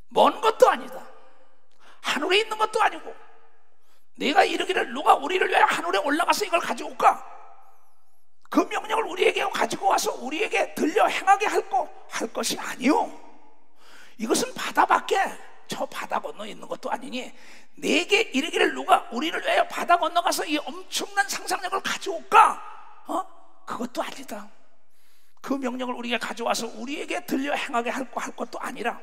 먼 것도 아니다, 하늘에 있는 것도 아니고 네가 이르기를 누가 우리를 위하여 하늘에 올라가서 이걸 가지고 올까? 그 명령을 우리에게 가지고 와서 우리에게 들려 행하게 할 것이 아니요, 이것은 바다 밖에 저 바다 건너 있는 것도 아니니 내게 이르기를 누가 우리를 위하여 바다 건너가서 이 엄청난 상상력을 가지고 올까? 그것도 아니다. 그 명령을 우리에게 가져와서 우리에게 들려 행하게 할 것도 아니라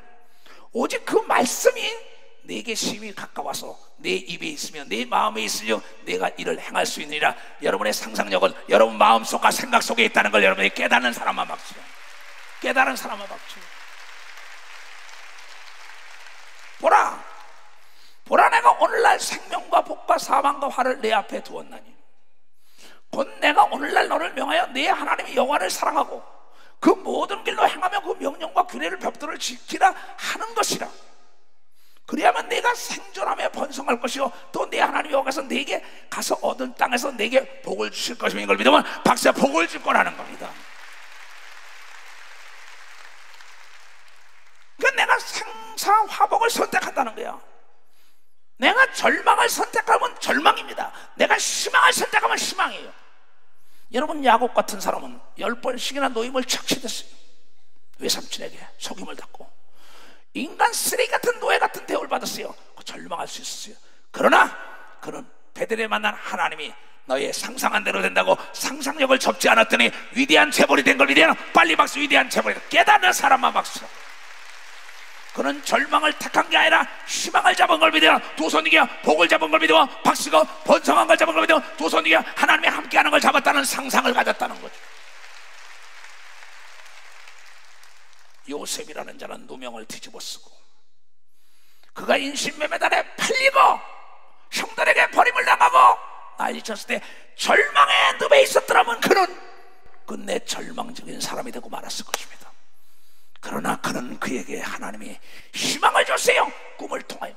오직 그 말씀이 내게 심히 가까워서 내 입에 있으며 내 마음에 있으며 내가 이를 행할 수 있느니라. 여러분의 상상력은 여러분 마음속과 생각 속에 있다는 걸 여러분이 깨닫는 사람만 박수. 깨달은 사람만 박수. 보라 내가 오늘날 생명과 복과 사망과 화를 내 앞에 두었나니 곧 내가 오늘날 너를 명하여 내 하나님의 여호와를 사랑하고 그 모든 길로 행하며 그 명령과 규례를 법도를 지키라 하는 것이라. 그래야만 내가 생존하며 번성할 것이요 또 내 하나님 여호와께서 내게 가서 얻은 땅에서 내게 복을 주실 것이며 이걸 믿으면 박사 복을 줄 거라는 겁니다. 그러니까 내가 생사 화복을 선택한다는 거야. 내가 절망을 선택하면 절망입니다. 내가 희망을 선택하면 희망이에요. 여러분 야곱 같은 사람은 10번씩이나 노임을 착취됐어요. 외삼촌에게 속임을 닫고 인간 쓰레기 같은 노예 같은 대우를 받았어요. 절망할 수 있었어요. 그러나 그는 베델에 만난 하나님이 너의 상상한 대로 된다고 상상력을 접지 않았더니 위대한 재벌이 된 걸 믿어요. 빨리 박수. 위대한 재벌이 깨닫는 사람만 박수. 그는 절망을 택한 게 아니라 희망을 잡은 걸 믿어요. 두 손 이겨 복을 잡은 걸 믿어. 박수가 번성한 걸 잡은 걸 믿어. 두 손 이겨 하나님이 함께하는 걸 잡았다는 상상을 가졌다는 거죠. 요셉이라는 자는 누명을 뒤집어 쓰고 그가 인신매매단에 팔리고 형들에게 버림을 당하고 난리쳤을 때 절망의 늪에 있었더라면 그는 끝내 절망적인 사람이 되고 말았을 것입니다. 그러나 그는 그에게 하나님이 희망을 줬어요. 꿈을 통하여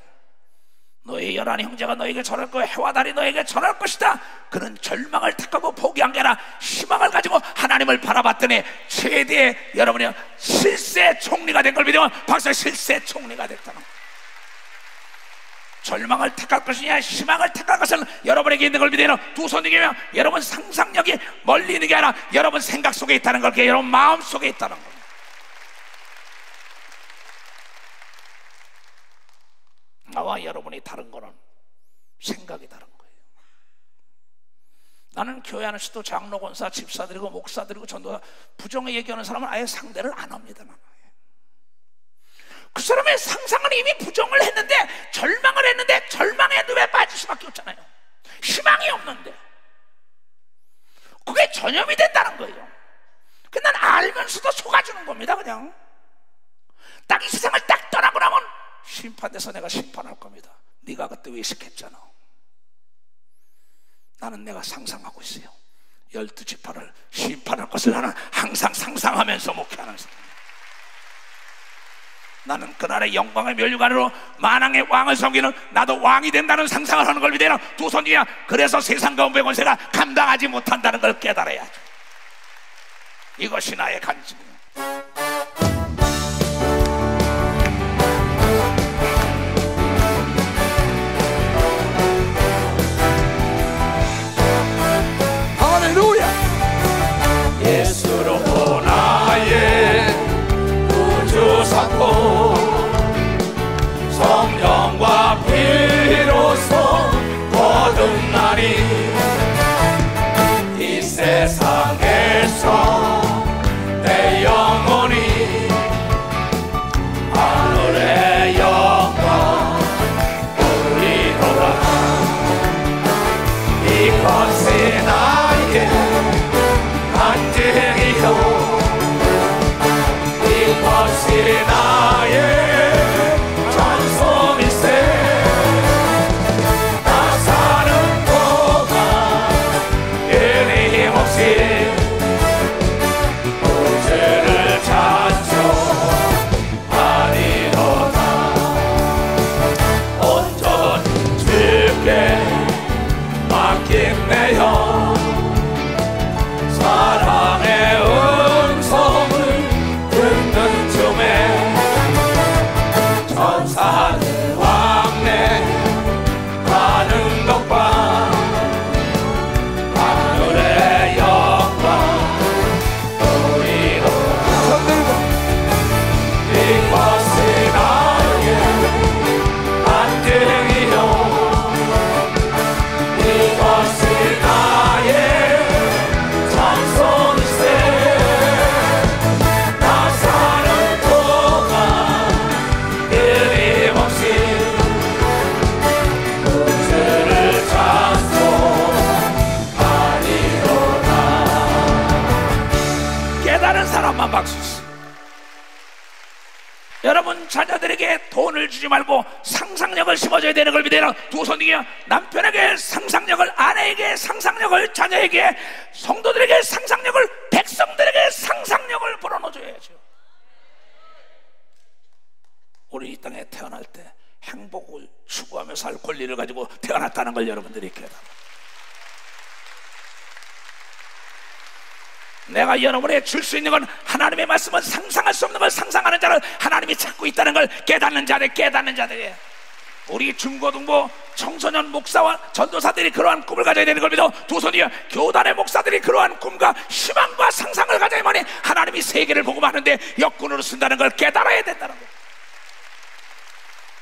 너의 11 형제가 너에게 절할 거야. 해와 달이 너에게 절할 것이다. 그는 절망을 택하고 포기한 게 아니라 희망을 가지고 하나님을 바라봤더니 최대의 여러분이 실세 총리가 된 걸 믿으면 박수. 실세 총리가 됐다는 거예요. 절망을 택할 것이냐 희망을 택할 것은 여러분에게 있는 걸 믿어요. 두 손 이기며 여러분 상상력이 멀리 있는 게 아니라 여러분 생각 속에 있다는 걸, 여러분 마음 속에 있다는 거예요. 나와 여러분이 다른 거는 생각이 다른 거예요. 나는 교회 안에 서도 장로, 권사, 집사들이고 목사들이고 전도사 부정을 얘기하는 사람은 아예 상대를 안 합니다. 나는. 그 사람의 상상은 이미 부정을 했는데 절망을 했는데 절망의 늪에 빠질 수밖에 없잖아요. 희망이 없는데 그게 전염이 된다는 거예요. 난 알면서도 속아주는 겁니다. 그냥 딱 이 세상을 딱 떠나고 나면 심판돼서 내가 심판할 겁니다. 네가 그때 외식했잖아. 나는 내가 상상하고 있어요. 12지파를 심판할 것을 나는 항상 상상하면서 목회하는 사람. 나는 그날의 영광의 면류관으로 만왕의 왕을 섬기는 나도 왕이 된다는 상상을 하는 걸 믿어요. 두 손이야. 그래서 세상 가운데 권세가 감당하지 못한다는 걸 깨달아야죠. 이것이 나의 간증이에요. 예수로 나의 구주사고 성령과 피로써 거듭나니 이 세상에서 내 영혼이 하늘의 영광 돌리도다. 이것이 나의 간증이요 이것이 나의 찬송일세. 나 사는 동안 끊임없이 구주를 찬송하리로다. 온전히 주께 맡긴 내 영 사랑의 음성을 듣는 쯤에 여러분 자녀들에게 돈을 주지 말고 상상력을 심어줘야 되는 걸 믿어요. 두 손 위에 남편에게 상상력을, 아내에게 상상력을, 자녀에게, 성도들에게 상상력을, 백성들에게 상상력을 불어넣어줘야죠. 우리 이 땅에 태어날 때 행복을 추구하며 살 권리를 가지고 태어났다는 걸 여러분들이 깨달아요. 내가 여러분에게 줄 수 있는 건 하나님의 말씀은 상상할 수 없는 걸 상상하는 자를 하나님이 찾고 있다는 걸 깨닫는 자들이에요. 우리 중고등부 청소년 목사와 전도사들이 그러한 꿈을 가져야 되는 걸 믿어. 두 손 위에 교단의 목사들이 그러한 꿈과 희망과 상상을 가져야만이 하나님이 세계를 복음하는데 역군으로 쓴다는 걸 깨달아야 된다는 거예요.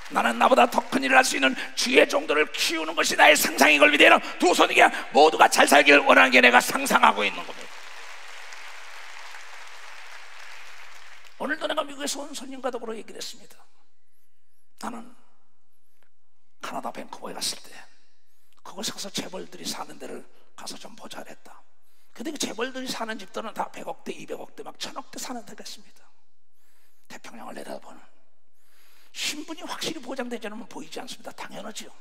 나는 나보다 더 큰 일을 할 수 있는 주의 종들을 키우는 것이 나의 상상인 걸 믿어요. 두 손 위에 모두가 잘 살기를 원하는 게 내가 상상하고 있는 겁니다. 오늘도 내가 미국에서 온 손님과 더불어 얘기를 했습니다. 나는 카나다 밴쿠버에 갔을 때 그곳에 가서 재벌들이 사는 데를 가서 좀 보자 그랬다. 근데 그 재벌들이 사는 집들은 다 100억대, 200억대, 막 1000억대 사는 데가 있습니다. 태평양을 내다보는 신분이 확실히 보장되지 않으면 보이지 않습니다. 당연하지요.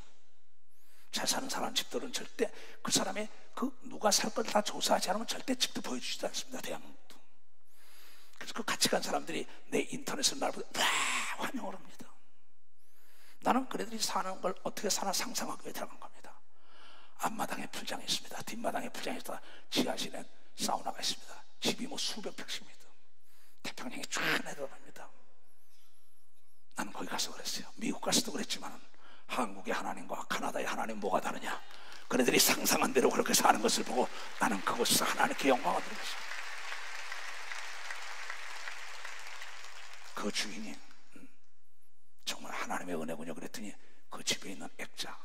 잘 사는 사람 집들은 절대 그 사람의 그 누가 살 걸 다 조사하지 않으면 절대 집도 보여주지도 않습니다. 대한민국도. 그래서 그 같이 간 사람들이 내 인터넷을 날 보고 와 환영을 합니다. 나는 그네들이 사는 걸 어떻게 사나 상상하기 위해 들어간 겁니다. 앞마당에 풀장이 있습니다. 뒷마당에 풀장이 있다. 지하실엔 사우나가 있습니다. 집이 뭐 수백 평씩입니다. 태평양이 쫙 내려갑니다. 나는 거기 가서 그랬어요. 미국 가서도 그랬지만 한국의 하나님과 카나다의 하나님 뭐가 다르냐. 그네들이 상상한 대로 그렇게 사는 것을 보고 나는 그곳에서 하나님께 영광을 드렸어요. 그 주인이 정말 하나님의 은혜군요 그랬더니 그 집에 있는 액자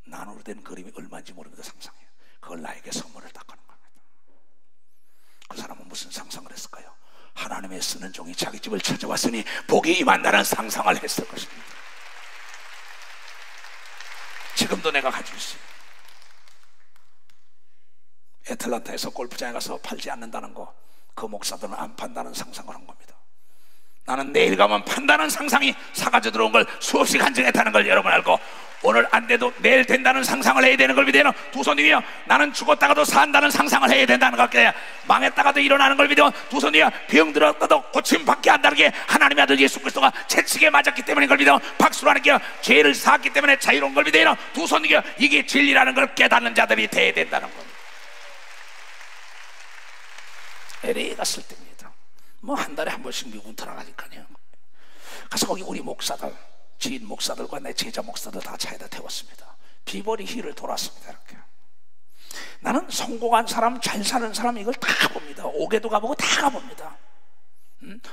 나누로 된 그림이 얼마인지 모릅니다. 상상해요. 그걸 나에게 선물을 딱 하는 겁니다. 그 사람은 무슨 상상을 했을까요? 하나님의 쓰는 종이 자기 집을 찾아왔으니 복이 임한다는 상상을 했을 것입니다. 지금도 내가 가지고 있어요. 애틀란타에서 골프장에 가서 팔지 않는다는 거, 그 목사들은 안 판다는 상상을 한 겁니다. 나는 내일 가면 판다는 상상이 사가져 들어온 걸 수없이 간증했다는 걸 여러분 알고, 오늘 안 돼도 내일 된다는 상상을 해야 되는 걸 믿어요. 두 손 위에 나는 죽었다가도 산다는 상상을 해야 된다는 것 같아요. 망했다가도 일어나는 걸 믿어. 두 손 위에 병들었다도 고침받게 한다는 게 하나님의 아들 예수 그리스도가 채찍에 맞았기 때문인 걸 믿어. 박수라는 게 죄를 사했기 때문에 자유로운 걸 믿어요. 두 손 위에 이게 진리라는 걸 깨닫는 자들이 돼야 된다는 겁니다. LA 갔을 때입니다. 뭐 한 달에 한 번씩 미국 들어가니까요. 가서 거기 우리 목사들, 지인 목사들과 내 제자 목사들 다 차에다 태웠습니다. 비버리 힐을 돌았습니다. 이렇게. 나는 성공한 사람, 잘 사는 사람 이걸 다 봅니다. 옥에도 가보고 다 가봅니다.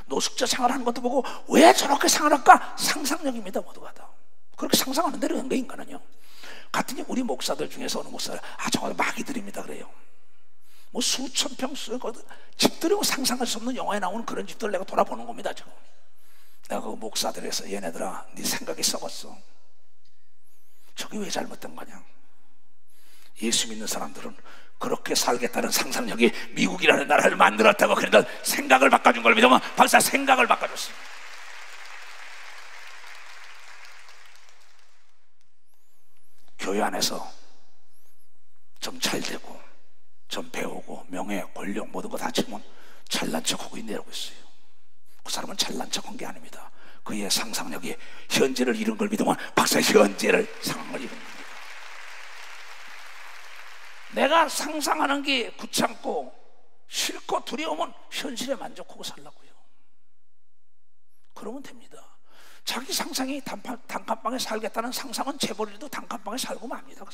노숙자 생활하는 것도 보고 왜 저렇게 생활할까? 상상력입니다. 모두가 다 그렇게 상상하는 대로 한 거 인간은요. 같은 우리 목사들 중에서 어느 목사를 정말 마귀들입니다 그래요. 뭐 수천 평 집들이 상상할 수 없는 영화에 나오는 그런 집들 내가 돌아보는 겁니다. 지금 내가 그 목사들에서 얘네들아 네 생각이 썩었어. 저게 왜 잘못된 거냐. 예수 믿는 사람들은 그렇게 살겠다는 상상력이 미국이라는 나라를 만들었다고. 그러니까 생각을 바꿔준 걸 믿으면 박사 생각을 바꿔줬어요. 교회 안에서 좀 잘되고 좀 배우고 명예, 권력 모든 거 다 치면 잘난 척하고 있네라고 했어요. 그 사람은 잘난 척한 게 아닙니다. 그의 상상력이 현재를 이룬 걸 믿으면 박사 현재를 상황을 이룬 겁니다. 내가 상상하는 게 귀찮고 싫고 두려우면 현실에 만족하고 살라고요. 그러면 됩니다. 자기 상상이 단칸방에 살겠다는 상상은 재벌이도 단칸방에 살고 맙니다.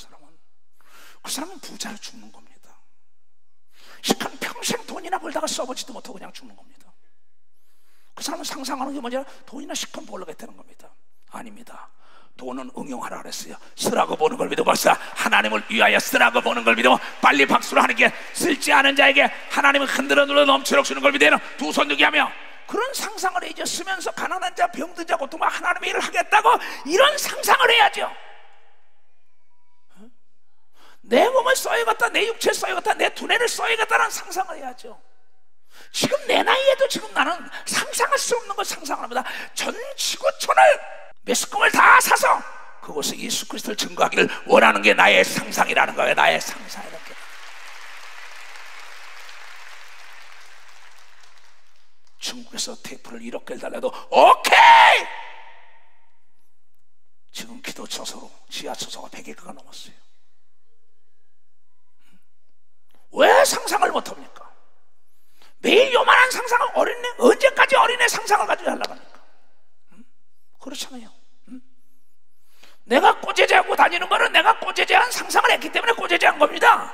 그 사람은 부자로 죽는 겁니다. 시간 평생 돈이나 벌다가 써보지도 못하고 그냥 죽는 겁니다. 그 사람은 상상하는 게 뭐냐? 돈이나 시간 벌려겠다는 겁니다. 아닙니다. 돈은 응용하라 그랬어요. 쓰라고 보는 걸 믿어. 벌써 하나님을 위하여 쓰라고 보는 걸 믿어. 빨리 박수를 하는 게 쓸지 않은 자에게 하나님은 흔들어 눌러 넘치도록 주는 걸 믿어. 두 손 들게 하며 그런 상상을 해야죠. 쓰면서 가난한 자, 병든 자, 고통과 하나님의 일을 하겠다고 이런 상상을 해야죠. 내 몸을 써야겠다, 내 육체를 써야겠다, 내 두뇌를 써야겠다는 상상을 해야죠. 지금 내 나이에도 지금 나는 상상할 수 없는 걸 상상을 합니다. 전 예수 꿈을 다 사서 그곳에 예수 그리스도를 증거하기를 원하는 게 나의 상상이라는 거예요. 나의 상상. 이렇게 중국에서 테이프를 1억 개를 달라도 오케이! 지금 기도 처소로 지하 처소가 100개가 넘었어요. 왜 상상을 못합니까? 매일 요만한 상상을 어린애, 언제까지 어린애 상상을 가지고 하려고 합니까? 그렇잖아요. 내가 꼬재재하고 다니는 거는 내가 꼬재재한 상상을 했기 때문에 꼬재재한 겁니다.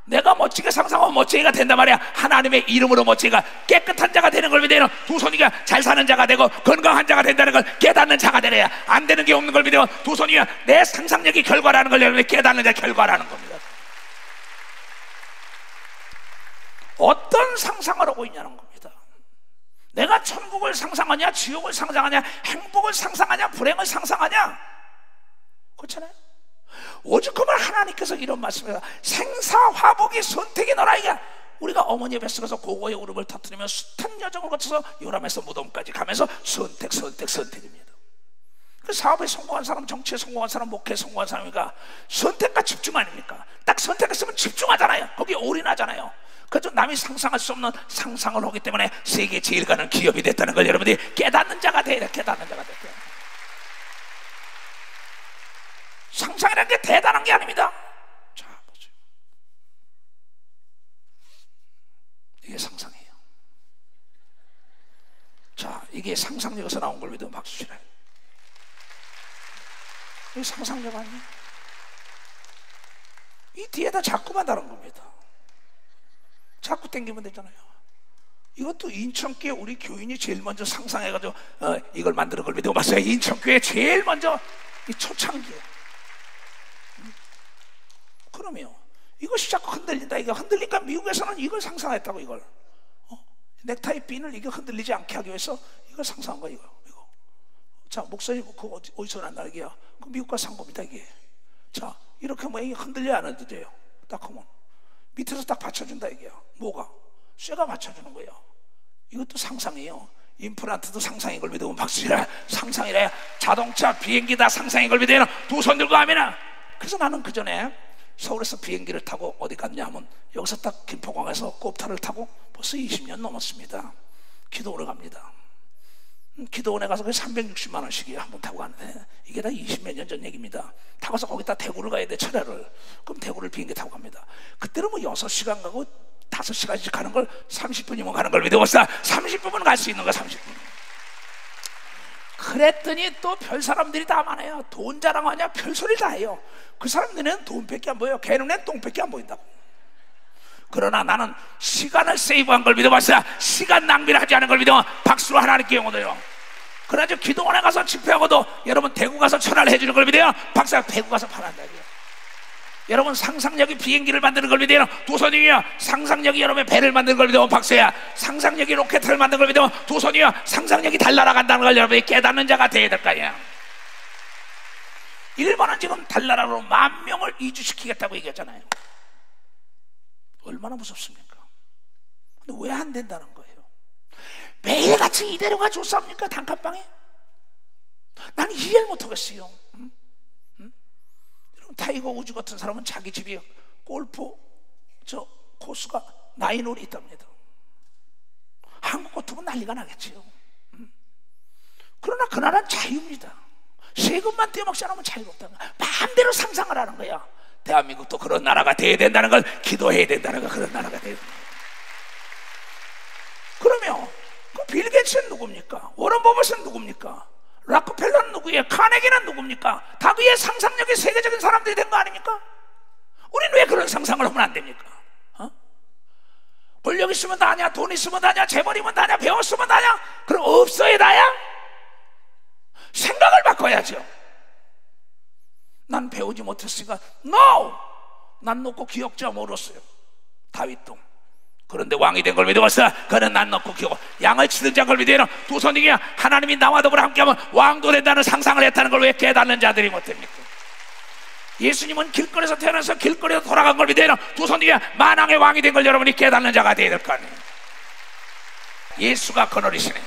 내가 멋지게 상상하면 멋지게가 된단 말이야. 하나님의 이름으로 멋지게가 깨끗한 자가 되는 걸 믿으면 두 손이가 잘 사는 자가 되고 건강한 자가 된다는 걸 깨닫는 자가 되려야 안 되는 게 없는 걸 믿으면 두 손이가 내 상상력이 결과라는 걸 여러분이 깨닫는 자 결과라는 겁니다. 어떤 상상을 하고 있냐는 겁니다. 내가 천국을 상상하냐, 지옥을 상상하냐, 행복을 상상하냐, 불행을 상상하냐, 그렇잖아요. 오죽하면 하나님께서 이런 말씀을 생사화복이 선택이 너라. 이게 우리가 어머니의 뱃속에서 고고의 울음을 터뜨리며 숱한 여정을 거쳐서 요람에서 무덤까지 가면서 선택입니다. 그 사업에 성공한 사람, 정치에 성공한 사람, 목회에 성공한 사람이니까 선택과 집중 아닙니까? 딱 선택했으면 집중하잖아요. 거기에 올인하잖아요. 그래서 남이 상상할 수 없는 상상을 하기 때문에 세계 제일 가는 기업이 됐다는 걸 여러분들이 깨닫는 자가 돼야 돼. 깨닫는 자가 돼야 돼. 상상이라는 게 대단한 게 아닙니다. 자, 보세요. 이게 상상이에요. 자, 이게 상상력에서 나온 걸 믿으면 박수 치라요. 이게 상상력 아니에요? 이 뒤에다 자꾸만 다른 겁니다. 자꾸 땡기면 되잖아요. 이것도 인천교회 우리 교인이 제일 먼저 상상해가지고 이걸 만드는 걸 믿고 봤어요. 인천교회 제일 먼저 이 초창기에. 그러면 이것이 자꾸 흔들린다. 이거 흔들리니까 미국에서는 이걸 상상했다고. 이걸 넥타이 핀을 이게 흔들리지 않게 하기 위해서 이걸 상상한 거야. 이거. 자, 목사님 그거 어디서 난다 이게야? 그 미국과 산 겁니다 이게. 자, 이렇게 하면 이게 흔들려 안 흔들려요. 딱 하면 밑에서 딱 받쳐준다 이게야. 뭐가? 쇠가 받쳐주는 거예요. 이것도 상상이에요. 임플란트도 상상인 걸 믿으면 박수치라. 상상이래. 자동차, 비행기 다 상상인 걸 믿으면 두 손 들고 하면은. 그래서 나는 그 전에 서울에서 비행기를 타고 어디 갔냐 하면 여기서 딱 김포공항에서 꼽타를 타고 벌써 20년 넘었습니다. 기도원에 갑니다. 기도원에 가서 360만 원씩이에요. 한번 타고 가는데 이게 다 20몇 년 전 얘기입니다. 타고서 거기다 대구를 가야 돼. 철야를. 그럼 대구를 비행기 타고 갑니다. 그때는 뭐 6시간 가고 5시간씩 가는 걸 30분이면 가는 걸 믿어봤어. 30분은 갈 수 있는 거야. 30분. 그랬더니 또 별 사람들이 다 많아요. 돈 자랑하냐 별소리 다 해요. 그 사람들은 돈밖에 안 보여요. 걔 눈엔 똥밖에 안 보인다고. 그러나 나는 시간을 세이브한 걸 믿어봤어요. 시간 낭비를 하지 않은 걸 믿어 박수로 하나님께 영원해요. 그래가지고 기도원에 가서 집회하고도 여러분 대구 가서 천하를 해주는 걸 믿어요. 박수가 대구 가서 파란다. 여러분 상상력이 비행기를 만드는 걸 믿어요. 두 손이요. 상상력이 여러분의 배를 만드는 걸 믿으면 박수야. 상상력이 로켓을 만드는 걸 믿으면 두 손이요. 상상력이 달 날아간다는 걸 여러분이 깨닫는 자가 돼야 될 거 아니야. 일본은 지금 달나라로 10,000명을 이주시키겠다고 얘기했잖아요. 얼마나 무섭습니까? 근데 왜 안 된다는 거예요? 매일같이 이대로가 좋습니까? 단칸방에? 난 이해를 못하겠어요. 타이거 우즈 같은 사람은 자기 집이 골프 코스가 9홀이 있답니다. 한국 같으면 난리가 나겠지요. 그러나 그 나라는 자유입니다. 세금만 떼먹지 않으면 자유롭다는 거야. 마음대로 상상을 하는 거야. 대한민국도 그런 나라가 돼야 된다는 걸 기도해야 된다는 거야. 그런 나라가 돼야 된다. 그러면 그 빌 게이츠는 누굽니까? 워런 버핏은 누굽니까? 락커펠러는 누구예요? 카네기는 누굽니까? 다 그의 상상력이 세계적인 사람들이 된 거 아닙니까? 우리는 왜 그런 상상을 하면 안 됩니까? 권력 있으면 다냐? 돈 있으면 다냐? 재벌이면 다냐? 배웠으면 다냐? 그럼 없어야 다야? 생각을 바꿔야죠. 난 배우지 못했으니까 NO! 난 놓고 기억자 모르었어요. 다윗도 그런데 왕이 된 걸 믿어봤어. 그는 난 넣고 키우고 양을 치는 자를 믿어요. 두 손이야. 하나님이 나와 더불어 함께하면 왕도 된다는 상상을 했다는 걸 왜 깨닫는 자들이 못합니까? 예수님은 길거리에서 태어나서 길거리에서 돌아간 걸 믿어요. 두 손이야. 만왕의 왕이 된 걸 여러분이 깨닫는 자가 되어야 될 거 아니에요. 예수가 그늘이시네.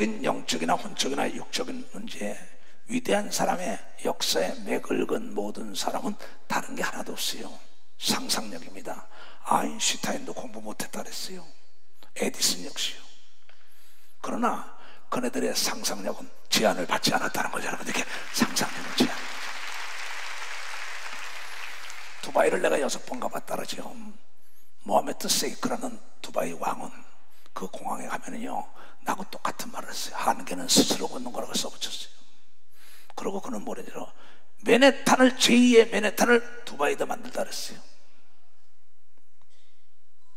세계적인 영적이나 혼적이나 육적인 문제에 위대한 사람의 역사에 맥을 건 모든 사람은 다른 게 하나도 없어요. 상상력입니다. 아인슈타인도 공부 못했다 그랬어요. 에디슨 역시요. 그러나 그네들의 상상력은 제한을 받지 않았다는 거죠. 여러분들에게 상상력은 제한. 두바이를 내가 6번 가봤다 그러죠. 모하메드 세이크라는 두바이 왕은 그 공항에 가면은요, 나하고 똑같은 말을 했어요. 한계는 스스로 걷는 거라고 써붙였어요. 그리고 그는 뭐래요? 맨해탄을, 제2의 맨해탄을 두바이에다 만들다 그랬어요.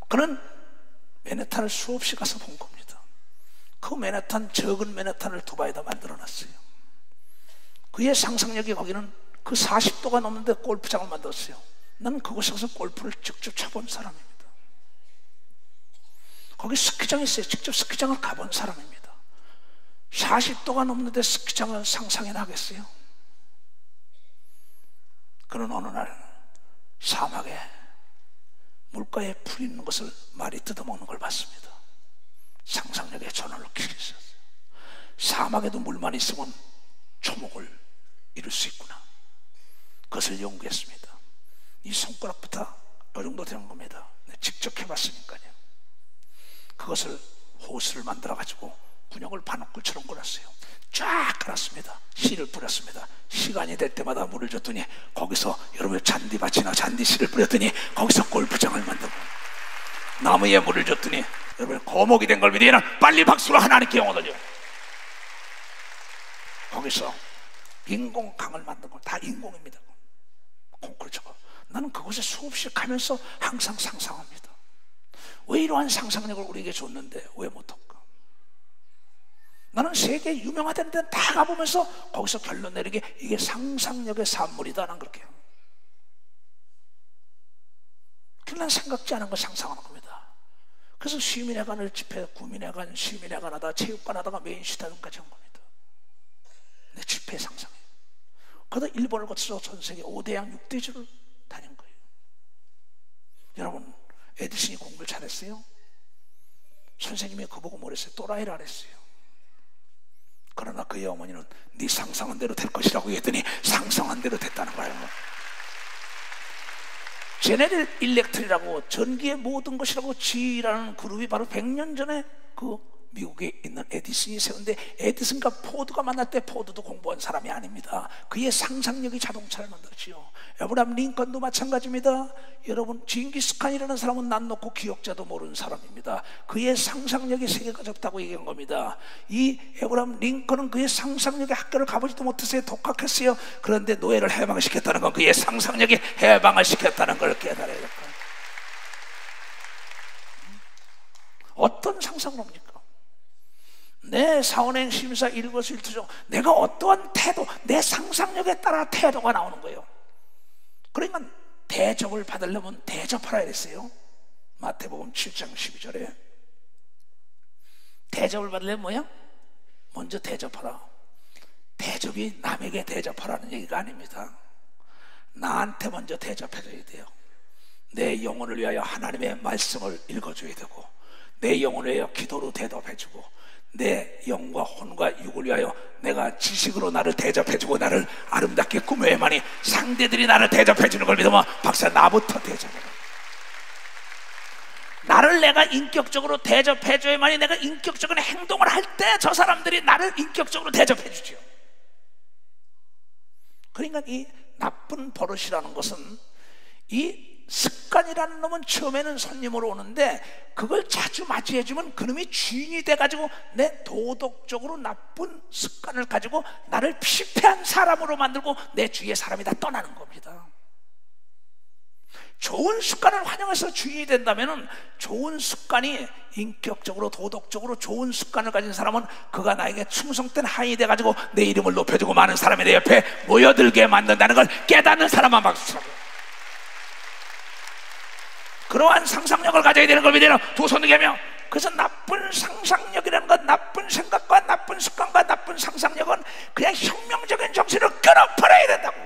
그는 맨해탄을 수없이 가서 본 겁니다. 그 맨해탄, 적은 맨해탄을 두바이에다 만들어놨어요. 그의 상상력이 거기는 그 40도가 넘는데 골프장을 만들었어요. 나는 그곳에 가서 골프를 직접 쳐본 사람입니다. 거기 스키장이 있어요. 직접 스키장을 가본 사람입니다. 40도가 넘는데 스키장을 상상이나 하겠어요? 그는 어느 날 사막에 물가에 풀 있는 것을 말이 뜯어먹는 걸 봤습니다. 상상력에 전원을 켜게 있었어요. 사막에도 물만 있으면 초목을 이룰 수 있구나. 그것을 연구했습니다. 이 손가락부터 이 정도 되는 겁니다. 직접 해봤으니까요. 그것을 호스를 만들어 가지고 군역을 바늘꿀처럼 끌었어요. 쫙 깔았습니다. 씨를 뿌렸습니다. 시간이 될 때마다 물을 줬더니 거기서 여러분 잔디밭이나 잔디씨를 뿌렸더니 거기서 골프장을 만들고, 나무에 물을 줬더니 여러분 거목이 된 걸 믿으면 빨리 박수로 하나님께 영광 돌려. 거기서 인공강을 만든 건 다 인공입니다. 콘크리트. 나는 그곳에 수없이 가면서 항상 상상합니다. 왜 이러한 상상력을 우리에게 줬는데 왜 못할까? 나는 세계 유명하다는 데는 다 가보면서 거기서 결론 내리게 이게 상상력의 산물이다. 난 그렇게 해요. 그냥 생각지 않은 걸 상상하는 겁니다. 그래서 시민회관을 집회, 구민회관, 시민회관 하다, 체육관 하다가 메인시타전까지 한 겁니다. 내 집회 상상이에요. 그러다 일본을 거쳐서 전 세계 5대양 6대주를 다닌 거예요. 여러분, 에디슨이 공부를 잘했어요? 선생님이 그보고 뭐랬어요? 또라이라 그랬어요. 그러나 그의 어머니는 네 상상한 대로 될 것이라고 했더니 상상한 대로 됐다는 거예요. 제네럴 일렉트리라고 전기의 모든 것이라고 지라는 그룹이 바로 100년 전에 그 미국에 있는 에디슨이 세운데, 에디슨과 포드가 만날 때 포드도 공부한 사람이 아닙니다. 그의 상상력이 자동차를 만들었지요. 에브라함 링컨도 마찬가지입니다. 여러분, 징기스칸이라는 사람은 난 놓고 기억자도 모르는 사람입니다. 그의 상상력이 세계가 적다고 얘기한 겁니다. 이 에브라함 링컨은 그의 상상력에 학교를 가보지도 못했어요. 독학했어요. 그런데 노예를 해방시켰다는 건 그의 상상력이 해방을 시켰다는 걸 깨달아야 될 거예요. 어떤 상상을 합니까? 내 사원행 심사 일거수일투족, 내가 어떠한 태도, 내 상상력에 따라 태도가 나오는 거예요. 그러니까 대접을 받으려면 대접하라 그랬어요. 마태복음 7장 12절에 대접을 받으려면 뭐야? 먼저 대접하라. 대접이 남에게 대접하라는 얘기가 아닙니다. 나한테 먼저 대접해줘야 돼요. 내 영혼을 위하여 하나님의 말씀을 읽어줘야 되고, 내 영혼을 위하여 기도로 대답해주고, 내 영과 혼과 육을 위하여 내가 지식으로 나를 대접해주고 나를 아름답게 꾸며야만이 상대들이 나를 대접해주는 걸 믿으면 박사 나부터 대접해라. 나를 내가 인격적으로 대접해줘야만이 내가 인격적인 행동을 할 때 저 사람들이 나를 인격적으로 대접해주죠. 그러니까 이 나쁜 버릇이라는 것은, 이 습관이라는 놈은 처음에는 손님으로 오는데 그걸 자주 맞이해주면 그놈이 주인이 돼가지고 내 도덕적으로 나쁜 습관을 가지고 나를 피폐한 사람으로 만들고 내 주위의 사람이 다 떠나는 겁니다. 좋은 습관을 환영해서 주인이 된다면, 좋은 습관이 인격적으로 도덕적으로 좋은 습관을 가진 사람은 그가 나에게 충성된 하인이 돼가지고 내 이름을 높여주고 많은 사람이 내 옆에 모여들게 만든다는 걸 깨닫는 사람만 박수라고. 그러한 상상력을 가져야 되는 걸 믿으면 두 손을 개며, 그래서 나쁜 상상력이라는 것, 나쁜 생각과 나쁜 습관과 나쁜 상상력은 그냥 혁명적인 정신을 끊어버려야 된다고.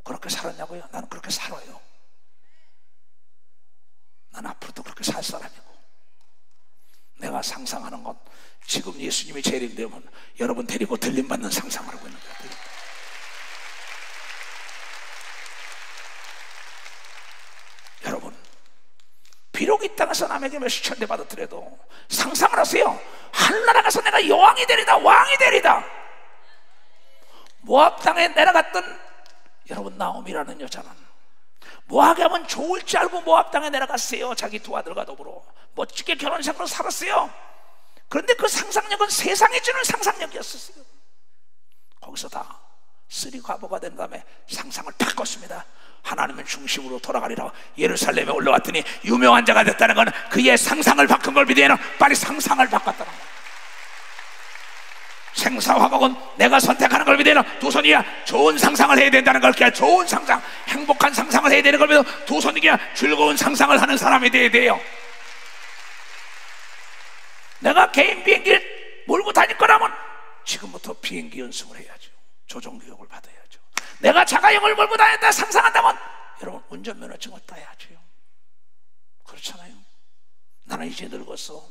그렇게 살았냐고요? 나는 그렇게 살아요. 난 앞으로도 그렇게 살 사람이고, 내가 상상하는 것 상상은 지금 예수님이 재림되면 여러분 데리고 들림받는 상상을 하고 있는 거예요. 여러분, 비록 이 땅에서 남에게 몇십 천대 받았더라도 상상을 하세요. 하늘나라 가서 내가 여왕이 되리다, 왕이 되리다. 모압 땅에 내려갔던 여러분 나오미라는 여자는 모압에 하면 좋을 줄 알고 모압 땅에 내려갔어요. 자기 두 아들과 더불어 멋지게 결혼생활로 살았어요. 그런데 그 상상력은 세상이 주는 상상력이었어요. 거기서 다 쓰리 과부가 된 다음에 상상을 바꿨습니다. 하나님은 중심으로 돌아가리라. 예루살렘에 올라왔더니 유명한 자가 됐다는 건 그의 상상을 바꾼 걸 믿으면 빨리 상상을 바꿨다는 거예요. 생사화복은 내가 선택하는 걸 믿으면 두 손이야 좋은 상상을 해야 된다는 걸. 좋은 상상, 행복한 상상을 해야 되는 걸 믿으면 두 손이야 즐거운 상상을 하는 사람이 돼야 돼요. 내가 개인 비행기를 몰고 다닐 거라면 지금부터 비행기 연습을 해야죠. 조종교육을 받아야죠. 내가 자가용을 몰고 다녔다 상상한다면 여러분 운전면허증을 따야죠. 그렇잖아요. 나는 이제 늙었어.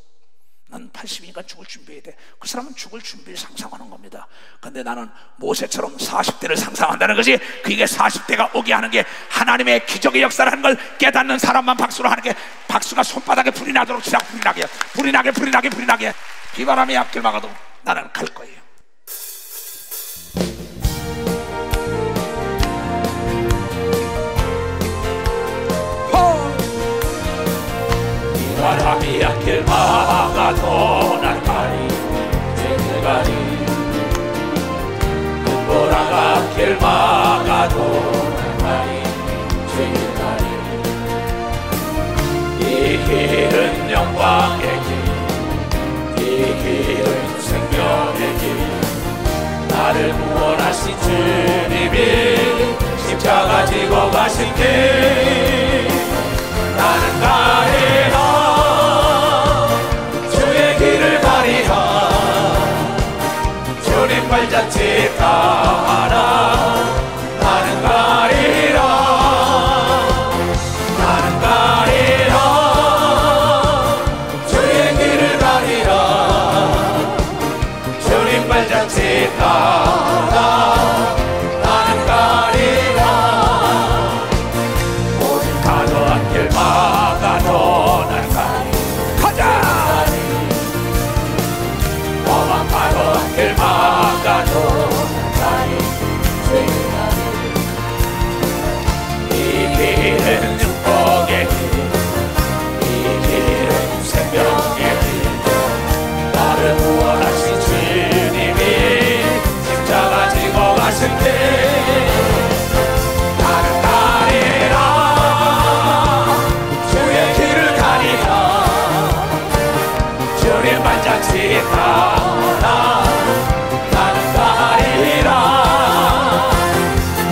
난 80이니까 죽을 준비해야 돼. 그 사람은 죽을 준비를 상상하는 겁니다. 근데 나는 모세처럼 40대를 상상한다는 것이, 그게 40대가 오게 하는 게 하나님의 기적의 역사를 하는 걸 깨닫는 사람만 박수로 하는 게, 박수가 손바닥에 불이 나도록 시작. 불이 나게 비바람이 앞길 막아도 나는 갈 거예요. 바람이 앞길 막아도 난 가리 가리 눈보라가 앞길 막아도 난 가리 가리 이 길은 영광의 길, 이 길은 생명의 길, 나를 구원하신 주님이 십자가 지고 가신 길, 나는 가리라 주님 발자취 따라 나는 가리라, 나는 가리라 주의 길을 가리라, 주님 발자취 따라 나는 가리라. 모든 가도한 길 막아도 난 가리 가자. 험한 가도한 길 막아도 나의 이 길은 축복의 길, 이 길은 생명의 길, 나를 구원하신 주님이 십자가 지고 가신 길, 나는 가리라 주의 길을 가리라, 주님 발자취 따라 나는 가리라,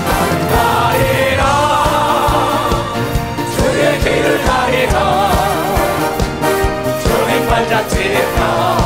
나는 가리라 주의 길을 가리라, 주님 발자취 따라